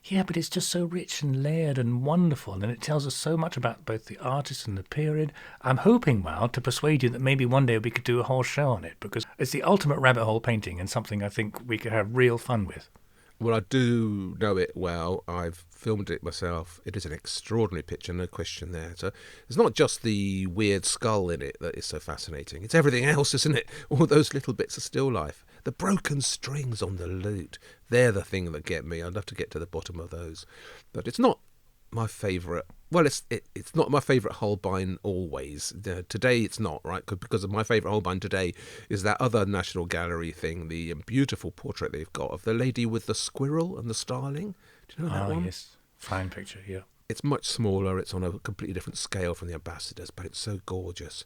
Yeah, but it's just so rich and layered and wonderful, and it tells us so much about both the artist and the period. I'm hoping, Mal, to persuade you that maybe one day we could do a whole show on it, because it's the ultimate rabbit hole painting and something I think we could have real fun with. Well, I do know it well. I've filmed it myself. It is an extraordinary picture, no question there. So it's not just the weird skull in it that is so fascinating. It's everything else, isn't it? All those little bits of still life. The broken strings on the lute, they're the thing that get me. I'd love to get to the bottom of those. But it's not my favourite. Well, it's not my favourite Holbein always. Today it's not, right? Because my favourite Holbein today is that other National Gallery thing, the beautiful portrait they've got of the lady with the squirrel and the starling. Do you know that one? Yes. Fine picture, yeah. It's much smaller. It's on a completely different scale from the ambassadors, but it's so gorgeous.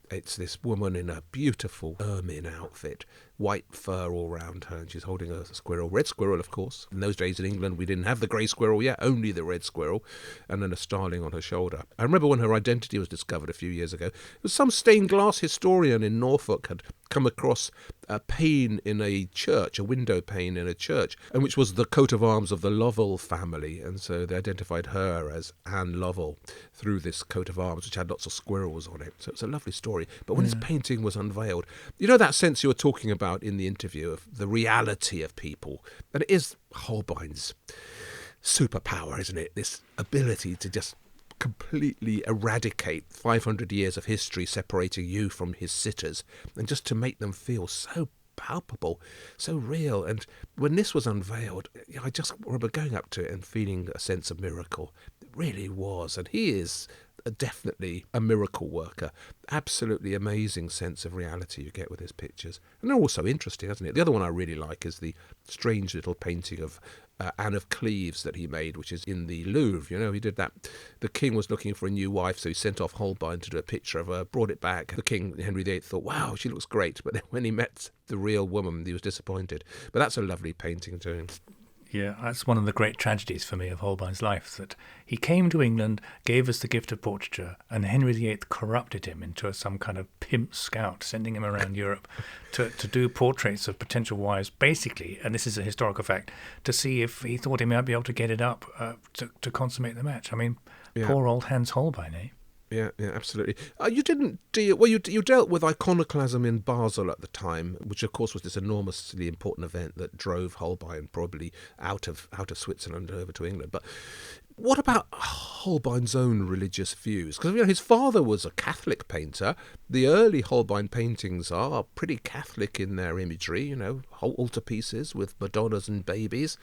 It's this woman in a beautiful ermine outfit, white fur all round her, and she's holding a squirrel, red squirrel, of course. In those days in England, we didn't have the grey squirrel yet, only the red squirrel, and then a starling on her shoulder. I remember when her identity was discovered a few years ago, it was some stained glass historian in Norfolk had come across a pane in a church, a window pane in a church, and which was the coat of arms of the Lovell family, and so they identified her as Anne Lovell through this coat of arms, which had lots of squirrels on it. So it's a lovely story. But when this painting was unveiled, you know that sense you were talking about in the interview of the reality of people, and it is Holbein's superpower, isn't it? This ability to just completely eradicate 500 years of history separating you from his sitters, and just to make them feel so palpable, so real. And when this was unveiled, I just remember going up to it and feeling a sense of miracle. It really was. And he is definitely a miracle worker. Absolutely amazing sense of reality you get with his pictures. And they're also interesting, isn't it? The other one I really like is the strange little painting of Anne of Cleves that he made, which is in the Louvre. You know, he did that. The king was looking for a new wife, so he sent off Holbein to do a picture of her, brought it back. The king, Henry VIII, thought, wow, she looks great. But then when he met the real woman, he was disappointed. But that's a lovely painting too. Yeah, that's one of the great tragedies for me of Holbein's life, that he came to England, gave us the gift of portraiture, and Henry VIII corrupted him into some kind of pimp scout, sending him around Europe to do portraits of potential wives, basically, and this is a historical fact, to see if he thought he might be able to get it up to consummate the match. I mean, poor old Hans Holbein, eh? Yeah, absolutely. You didn't deal. Well, you dealt with iconoclasm in Basel at the time, which of course was this enormously important event that drove Holbein probably out of Switzerland over to England. But what about Holbein's own religious views? Because his father was a Catholic painter. The early Holbein paintings are pretty Catholic in their imagery. You know, altarpieces with Madonnas and babies.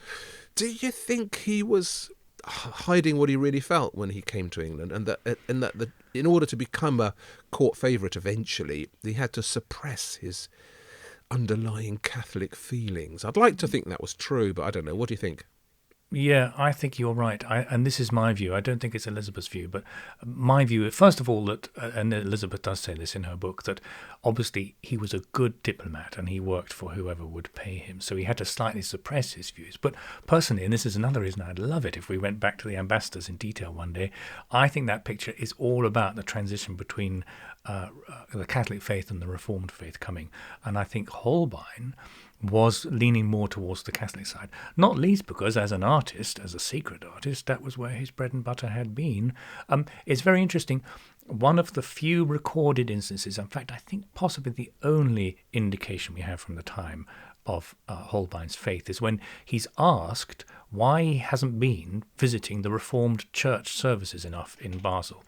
Do you think he was hiding what he really felt when he came to England, and that in order to become a court favourite eventually, he had to suppress his underlying Catholic feelings? I'd like to think that was true, but I don't know. What do you think? Yeah, I think you're right. And this is my view. I don't think it's Elizabeth's view, but my view, first of all, that, and Elizabeth does say this in her book, that obviously he was a good diplomat and he worked for whoever would pay him. So he had to slightly suppress his views. But personally, and this is another reason I'd love it if we went back to the ambassadors in detail one day, I think that picture is all about the transition between the Catholic faith and the Reformed faith coming. And I think Holbein was leaning more towards the Catholic side, not least because as an artist, as a secret artist, that was where his bread and butter had been. It's very interesting. One of the few recorded instances, in fact, I think possibly the only indication we have from the time of Holbein's faith, is when he's asked why he hasn't been visiting the Reformed church services enough in Basel.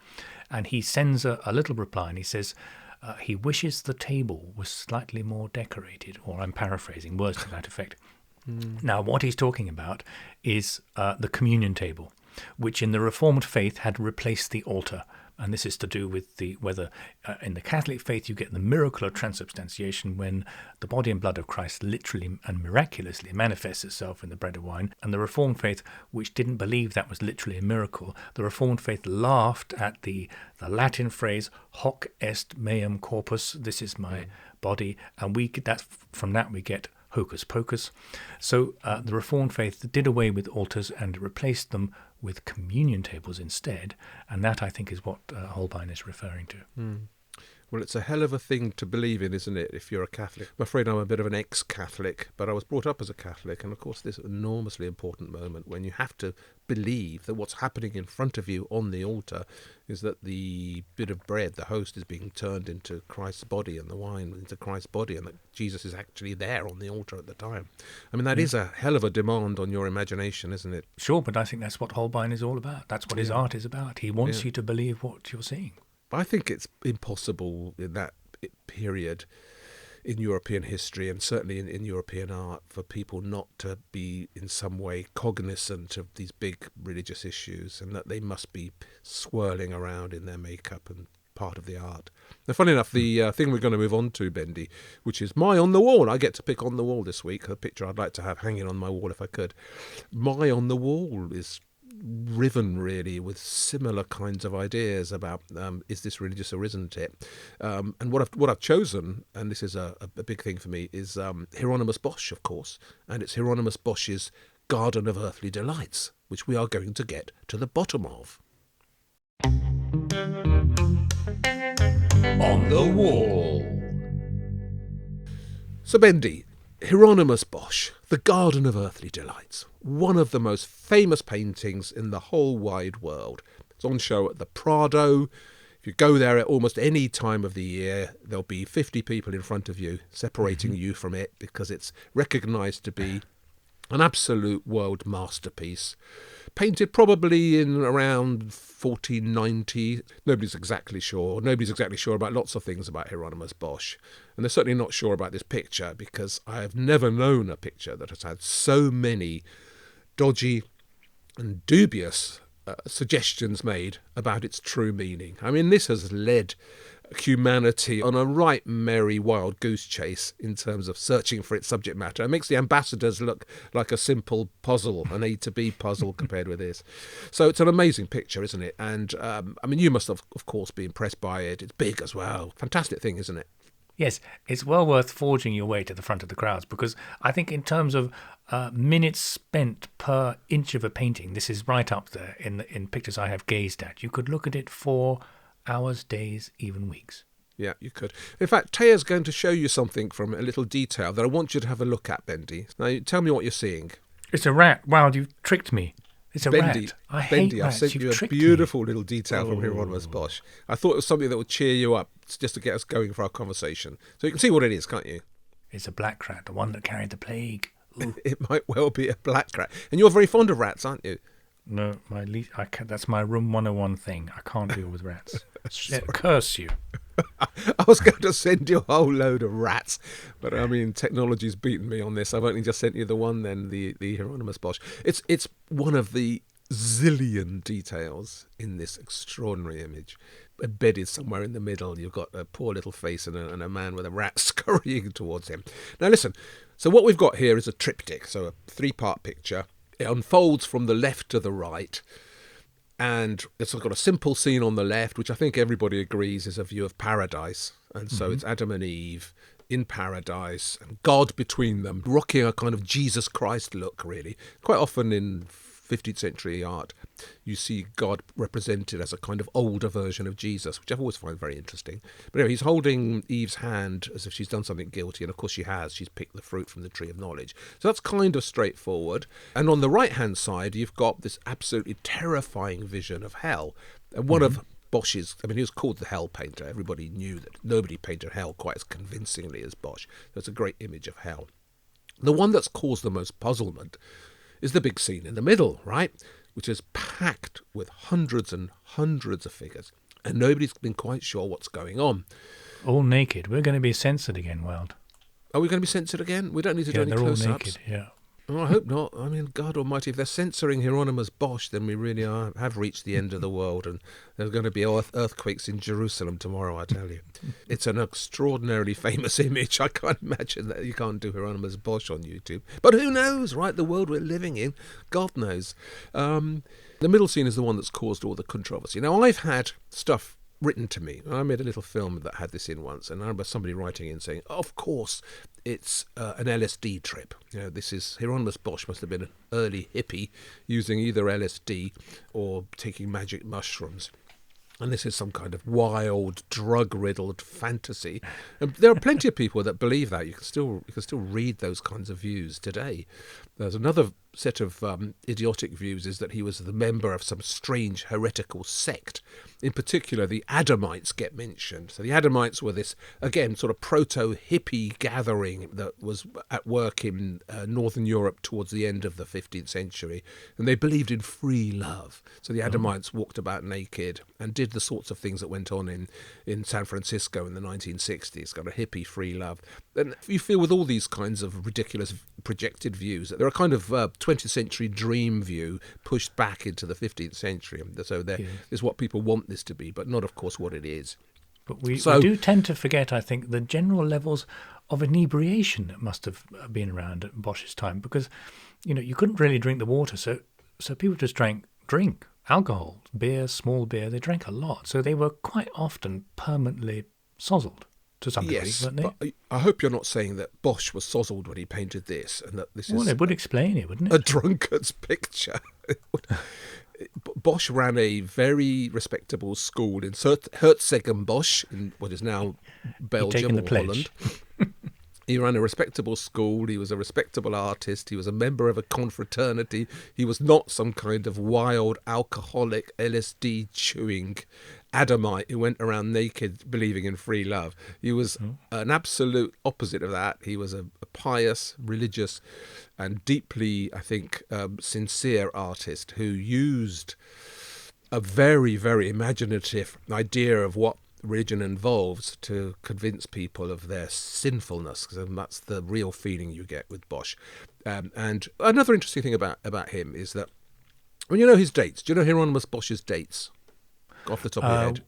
And he sends a little reply, and he says, he wishes the table was slightly more decorated, or I'm paraphrasing, words to that effect. Now, what he's talking about is the communion table, which in the Reformed faith had replaced the altar. And this is to do with whether in the Catholic faith you get the miracle of transubstantiation when the body and blood of Christ literally and miraculously manifests itself in the bread and wine. And the Reformed faith, which didn't believe that was literally a miracle, the Reformed faith laughed at the Latin phrase hoc est meum corpus, this is my body, and from that we get hocus pocus. So the Reformed faith did away with altars and replaced them with communion tables instead, and that I think is what Holbein is referring to. Well, it's a hell of a thing to believe in, isn't it, if you're a Catholic? I'm afraid I'm a bit of an ex-Catholic, but I was brought up as a Catholic, and of course this enormously important moment when you have to believe that what's happening in front of you on the altar is that the bit of bread, the host, is being turned into Christ's body and the wine into Christ's body, and that Jesus is actually there on the altar at the time. I mean, that is a hell of a demand on your imagination, isn't it? Sure, but I think that's what Holbein is all about. That's what his art is about. He wants you to believe what you're seeing. I think it's impossible in that period. in European history and certainly in European art for people not to be in some way cognizant of these big religious issues, and that they must be swirling around in their makeup and part of the art. Now, funny enough, the thing we're going to move on to, Bendy, which is my on the wall. I get to pick on the wall this week, a picture I'd like to have hanging on my wall if I could. My on the wall is riven really with similar kinds of ideas about is this religious or isn't it? And what I've chosen, and this is a big thing for me, is Hieronymus Bosch, of course, and it's Hieronymus Bosch's Garden of Earthly Delights, which we are going to get to the bottom of. On the wall. So Bendy, Hieronymus Bosch, The Garden of Earthly Delights, one of the most famous paintings in the whole wide world. It's on show at the Prado. If you go there at almost any time of the year, there'll be 50 people in front of you, separating you from it, because it's recognised to be an absolute world masterpiece. Painted probably in around 1490. Nobody's exactly sure. Nobody's exactly sure about lots of things about Hieronymus Bosch. And they're certainly not sure about this picture, because I have never known a picture that has had so many dodgy and dubious suggestions made about its true meaning. I mean, this has led humanity on a right merry wild goose chase in terms of searching for its subject matter. It makes the ambassadors look like a simple puzzle, an A to B puzzle compared with this. So it's an amazing picture, isn't it? And I mean, you must have course be impressed by it. It's big as well. Fantastic thing, isn't it? Yes, it's well worth forging your way to the front of the crowds, because I think in terms of minutes spent per inch of a painting, this is right up there in pictures I have gazed at. You could look at it for hours, days, even weeks. Yeah, you could. In fact, Taya's going to show you something from a little detail that I want you to have a look at, Bendy. Now, tell me what you're seeing. It's a rat. Wow, you've tricked me. It's a Bendy, rat. I Bendy, hate I rats. sent You've you a tricked beautiful me. little detail from Hieronymus Bosch. I thought it was something that would cheer you up, just to get us going for our conversation. So you can see what it is, can't you? It's a black rat, the one that carried the plague. Ooh. It might well be a black rat. And you're very fond of rats, aren't you? No, that's my Room 101 thing. I can't deal with rats. Curse you. I was going to send you a whole load of rats, but I mean, technology's beaten me on this. I've only just sent you the one then, the Hieronymus Bosch. It's one of the zillion details in this extraordinary image. Embedded somewhere in the middle, you've got a poor little face and a man with a rat scurrying towards him. Now listen, so what we've got here is a triptych, so a three-part picture. It unfolds from the left to the right, and it's got a simple scene on the left, which I think everybody agrees is a view of paradise. And so it's Adam and Eve in paradise, and God between them, rocking a kind of Jesus Christ look, really. Quite often in 15th century art, you see God represented as a kind of older version of Jesus, which I've always found very interesting. But anyway, he's holding Eve's hand as if she's done something guilty, and of course she has. She's picked the fruit from the tree of knowledge. So that's kind of straightforward. And on the right-hand side, you've got this absolutely terrifying vision of hell. And one of Bosch's, I mean, he was called the Hell Painter. Everybody knew that nobody painted hell quite as convincingly as Bosch. So it's a great image of hell. The one that's caused the most puzzlement is the big scene in the middle, right? Which is packed with hundreds and hundreds of figures. And nobody's been quite sure what's going on. All naked. We're going to be censored again, Wild. Are we going to be censored again? We don't need to do any they're all close-ups. naked, yeah. Oh, I hope not. I mean, God almighty, if they're censoring Hieronymus Bosch, then we really have reached the end of the world, and there's going to be earthquakes in Jerusalem tomorrow, I tell you. It's an extraordinarily famous image. I can't imagine that you can't do Hieronymus Bosch on YouTube. But who knows, right? The world we're living in, God knows. The middle scene is the one that's caused all the controversy. Now, I've had stuff written to me. I made a little film that had this in once, and I remember somebody writing in saying, of course, it's an LSD trip. You know, this is Hieronymus Bosch must have been an early hippie using either LSD or taking magic mushrooms. And this is some kind of wild, drug-riddled fantasy. And there are plenty of people that believe that. You can still read those kinds of views today. There's another set of idiotic views, is that he was the member of some strange heretical sect. In particular, the Adamites get mentioned. So the Adamites were this, again, sort of proto-hippie gathering that was at work in Northern Europe towards the end of the 15th century. And they believed in free love. So the Adamites walked about naked and did the sorts of things that went on in San Francisco in the 1960s, kind of hippie free love. And you feel with all these kinds of ridiculous projected views that they're a kind of 20th century dream view pushed back into the 15th century. So there is what people want this to be, but not, of course, what it is. But we do tend to forget, I think, the general levels of inebriation that must have been around at Bosch's time, because, you couldn't really drink the water, so people just drank alcohol, beer, small beer. They drank a lot, so they were quite often permanently sozzled to some degree, weren't they? But I hope you're not saying that Bosch was sozzled when he painted this, and that this Well, is it would explain it, wouldn't it? a drunkard's picture. Bosch ran a very respectable school in Herzogenbosch, in what is now Belgium or Holland. He ran a respectable school. He was a respectable artist. He was a member of a confraternity. He was not some kind of wild, alcoholic, LSD-chewing Adamite who went around naked believing in free love. He was an absolute opposite of that. He was a pious, religious, and deeply, I think, sincere artist who used a very, very imaginative idea of what religion involves to convince people of their sinfulness, because that's the real feeling you get with Bosch. And another interesting thing about him is that, when you know his dates, do you know Hieronymus Bosch's dates off the top of your head?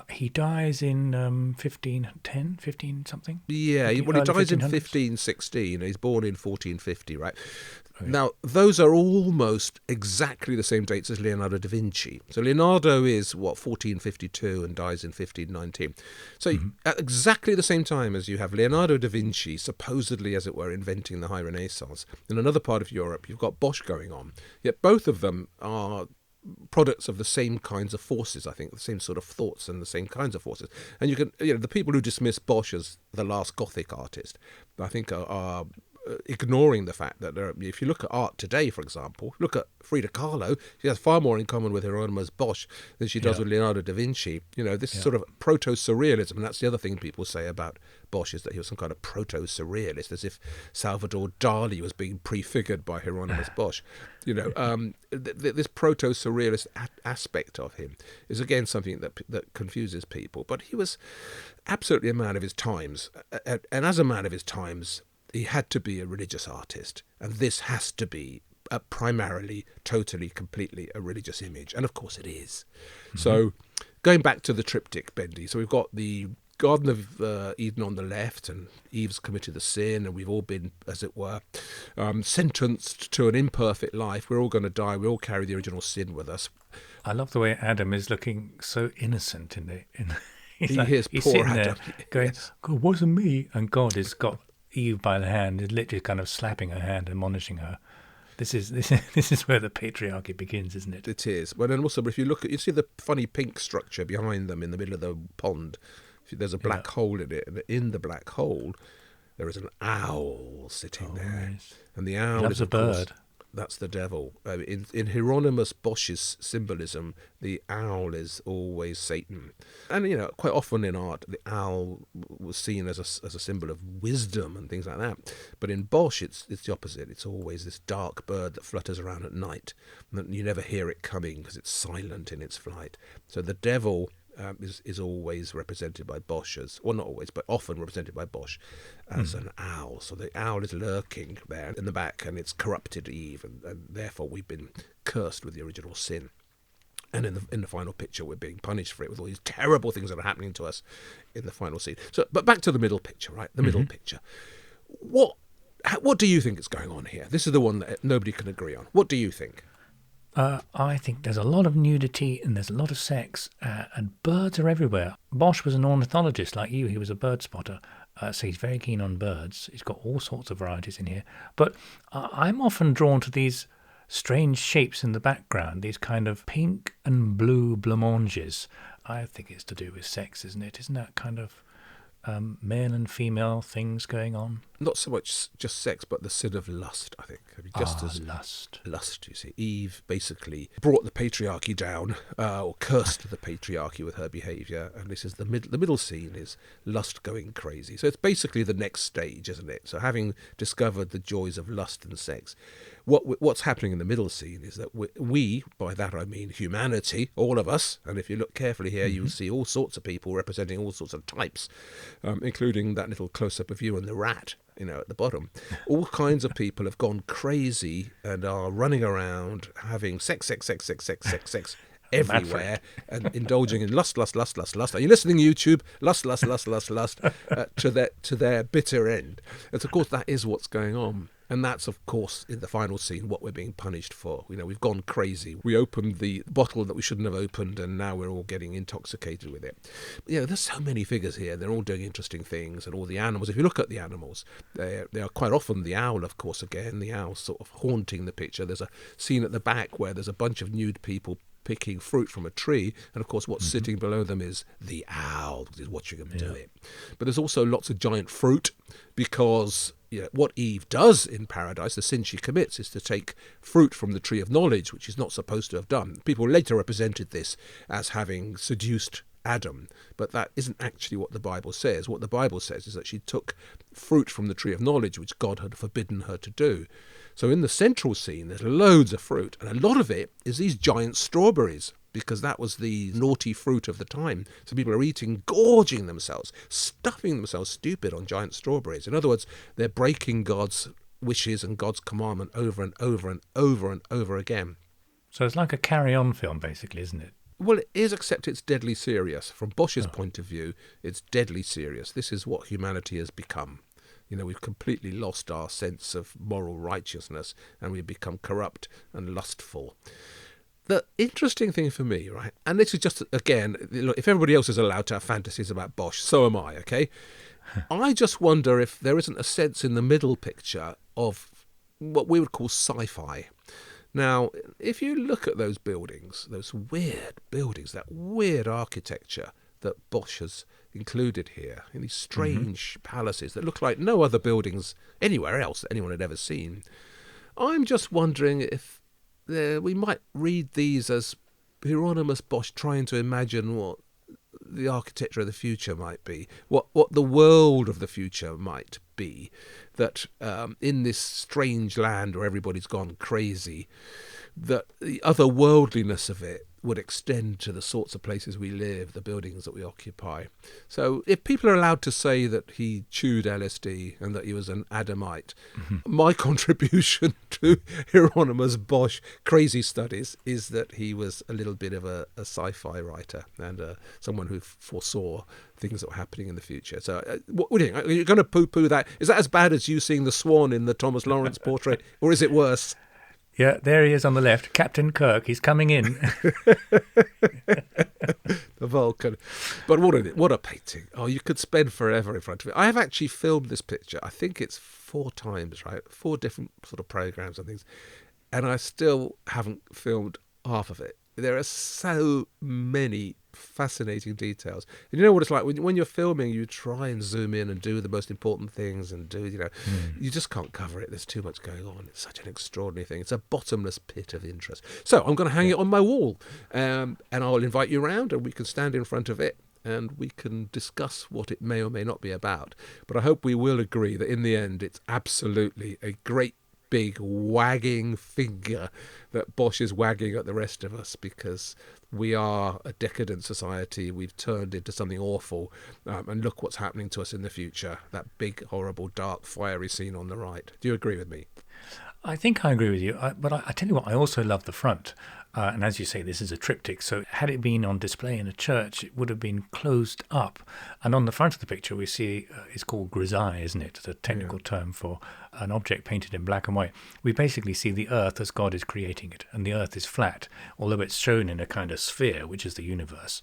He dies in 1510, 15 something? Yeah, he early dies in 1500s. 1516. He's born in 1450, right? Now, those are almost exactly the same dates as Leonardo da Vinci. So Leonardo is, 1452 and dies in 1519. So at exactly the same time as you have Leonardo da Vinci, supposedly, as it were, inventing the High Renaissance, in another part of Europe, you've got Bosch going on. Yet both of them are products of the same kinds of forces, I think, the same sort of thoughts and the same kinds of forces. And you can, the people who dismiss Bosch as the last Gothic artist, I think are ignoring the fact that if you look at art today, for example, look at Frida Kahlo, she has far more in common with Hieronymus Bosch than she does with Leonardo da Vinci. This sort of proto-surrealism, and that's the other thing people say about Bosch, is that he was some kind of proto-surrealist, as if Salvador Dali was being prefigured by Hieronymus Bosch. This proto-surrealist aspect of him is again something that confuses people. But he was absolutely a man of his times, and as a man of his times, he had to be a religious artist, and this has to be primarily, totally, completely a religious image, and of course it is. So, going back to the triptych, Bendy, so we've got the Garden of Eden on the left, and Eve's committed the sin, and we've all been, as it were, sentenced to an imperfect life. We're all going to die. We all carry the original sin with us. I love the way Adam is looking so innocent in He's he's poor sitting Adam. there going, God, wasn't me? And God has got Eve by the hand, is literally kind of slapping her hand, admonishing her. This is where the patriarchy begins, isn't it? It is. Well, and also, if you look at, you see the funny pink structure behind them in the middle of the pond. There's a black hole in it, and in the black hole, there is an owl sitting there, Yes. and the owl Loves is a of course, bird. that's the devil. In Hieronymus Bosch's symbolism, the owl is always Satan, and quite often in art, the owl was seen as a symbol of wisdom and things like that. But in Bosch, it's the opposite. It's always this dark bird that flutters around at night, and you never hear it coming because it's silent in its flight. So the devil is always represented by Bosch as, well, not always, but often represented by Bosch as an owl. So the owl is lurking there in the back, and it's corrupted Eve, and therefore we've been cursed with the original sin. And in the final picture, we're being punished for it with all these terrible things that are happening to us in the final scene. So, but back to the middle picture, right? The middle picture. What do you think is going on here? This is the one that nobody can agree on. What do you think? I think there's a lot of nudity and there's a lot of sex, and birds are everywhere. Bosch was an ornithologist like you. He was a bird spotter, so he's very keen on birds. He's got all sorts of varieties in here. But I'm often drawn to these strange shapes in the background, these kind of pink and blue blancmanges. I think it's to do with sex, isn't it? Isn't that kind of male and female things going on? Not so much just sex, but the sin of lust, I think. I mean, just as Lust. you see. Eve basically brought the patriarchy down, or cursed the patriarchy with her behaviour, and this is the middle scene is lust going crazy. So it's basically the next stage, isn't it? So having discovered the joys of lust and sex, what's happening in the middle scene is that we, by that I mean humanity, all of us, and if you look carefully here, you'll see all sorts of people representing all sorts of types, including that little close-up of you and the rat, at the bottom. All kinds of people have gone crazy and are running around having sex everywhere and indulging in lust. Are you listening, YouTube? Lust, to their bitter end. And of course, that is what's going on. And that's, of course, in the final scene, what we're being punished for. We've gone crazy. We opened the bottle that we shouldn't have opened, and now we're all getting intoxicated with it. But, there's so many figures here. They're all doing interesting things, and all the animals. If you look at the animals, they are quite often the owl, of course, again. The owl sort of haunting the picture. There's a scene at the back where there's a bunch of nude people picking fruit from a tree, and of course what's sitting below them is the owl, is watching them do it. But there's also lots of giant fruit, because what Eve does in paradise, the sin she commits, is to take fruit from the tree of knowledge, which she's not supposed to have done. People later represented this as having seduced Adam, but that isn't actually what the Bible says. What the Bible says is that she took fruit from the tree of knowledge, which God had forbidden her to do. So in the central scene, there's loads of fruit, and a lot of it is these giant strawberries, because that was the naughty fruit of the time. So people are eating, gorging themselves, stuffing themselves stupid on giant strawberries. In other words, they're breaking God's wishes and God's commandment over and over and over and over again. So it's like a carry-on film, basically, isn't it? Well, it is, except it's deadly serious. From Bosch's point of view, it's deadly serious. This is what humanity has become. We've completely lost our sense of moral righteousness, and we've become corrupt and lustful. The interesting thing for me, right, and this is just, again, look, if everybody else is allowed to have fantasies about Bosch, so am I, okay? I just wonder if there isn't a sense in the middle picture of what we would call sci-fi. Now, if you look at those buildings, those weird buildings, that weird architecture that Bosch has included here, in these strange palaces that look like no other buildings anywhere else that anyone had ever seen, I'm just wondering if we might read these as Hieronymus Bosch trying to imagine what the architecture of the future might be, what the world of the future might be, that in this strange land where everybody's gone crazy, that the otherworldliness of it would extend to the sorts of places we live, the buildings that we occupy. So if people are allowed to say that he chewed LSD and that he was an Adamite, my contribution to Hieronymus Bosch crazy studies is that he was a little bit of a sci-fi writer and someone who foresaw things that were happening in the future. So what do you think? Are you going to poo-poo that? Is that as bad as you seeing the swan in the Thomas Lawrence portrait, or is it worse? Yeah, there he is on the left. Captain Kirk, he's coming in. The Vulcan. But what a painting. Oh, you could spend forever in front of it. I have actually filmed this picture. I think it's 4 times, right? 4 different sort of programs and things. And I still haven't filmed half of it. There are so many fascinating details. And you know what it's like when you're filming, you try and zoom in and do the most important things and you just can't cover it. There's too much going on. It's such an extraordinary thing. It's a bottomless pit of interest. So I'm going to hang it on my wall, and I'll invite you round and we can stand in front of it and we can discuss what it may or may not be about. But I hope we will agree that in the end it's absolutely a great big wagging finger that Bosch is wagging at the rest of us, because we are a decadent society. We've turned into something awful, and look what's happening to us in the future. That big, horrible, dark, fiery scene on the right. Do you agree with me? I think I agree with you, but I tell you what, I also love the front. And as you say, this is a triptych, so had it been on display in a church, it would have been closed up. And on the front of the picture, we see it's called grisaille, isn't it? It's a technical term for an object painted in black and white. We basically see the earth as God is creating it, and the earth is flat, although it's shown in a kind of sphere, which is the universe.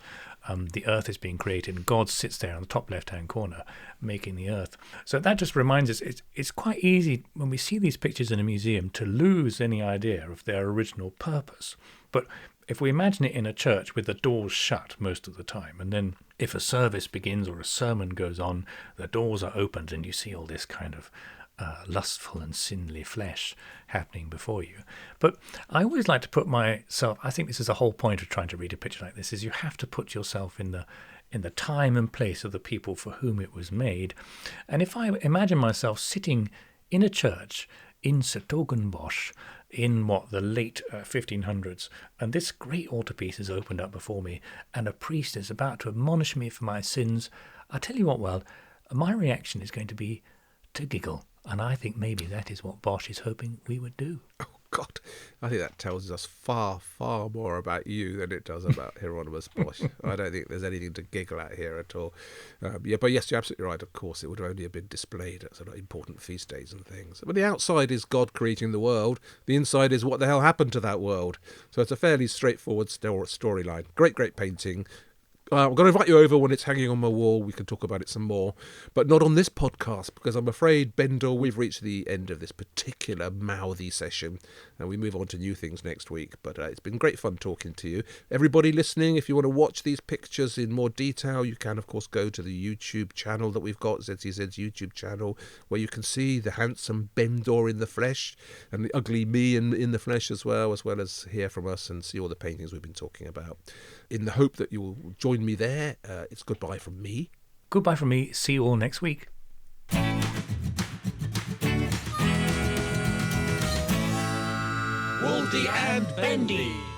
the earth is being created, and God sits there on the top left-hand corner making the earth. So that just reminds us, it's quite easy when we see these pictures in a museum to lose any idea of their original purpose. But if we imagine it in a church with the doors shut most of the time, and then if a service begins or a sermon goes on, the doors are opened and you see all this kind of lustful and sinly flesh happening before you. But I always like to put myself, I think this is the whole point of trying to read a picture like this, is you have to put yourself in the time and place of the people for whom it was made. And if I imagine myself sitting in a church in Bosch in the late 1500s, and this great altarpiece is opened up before me, and a priest is about to admonish me for my sins, I tell you what, well, my reaction is going to be to giggle. And I think maybe that is what Bosch is hoping we would do. Oh, God. I think that tells us far, far more about you than it does about Hieronymus Bosch. I don't think there's anything to giggle at here at all. But yes, you're absolutely right. Of course, it would only have been displayed at sort of important feast days and things. But the outside is God creating the world. The inside is what the hell happened to that world. So it's a fairly straightforward storyline. Great, great painting. I'm going to invite you over when it's hanging on my wall. We can talk about it some more, but not on this podcast, because I'm afraid, Bendel, we've reached the end of this particular mouthy session, and we move on to new things next week. But it's been great fun talking to you. Everybody listening, if you want to watch these pictures in more detail, you can, of course, go to the YouTube channel that we've got, ZCZ's YouTube channel, where you can see the handsome Bendor in the flesh, and the ugly me in the flesh as well as hear from us and see all the paintings we've been talking about. In the hope that you'll join me there, it's goodbye from me. Goodbye from me. See you all next week. Waldy and Bendy.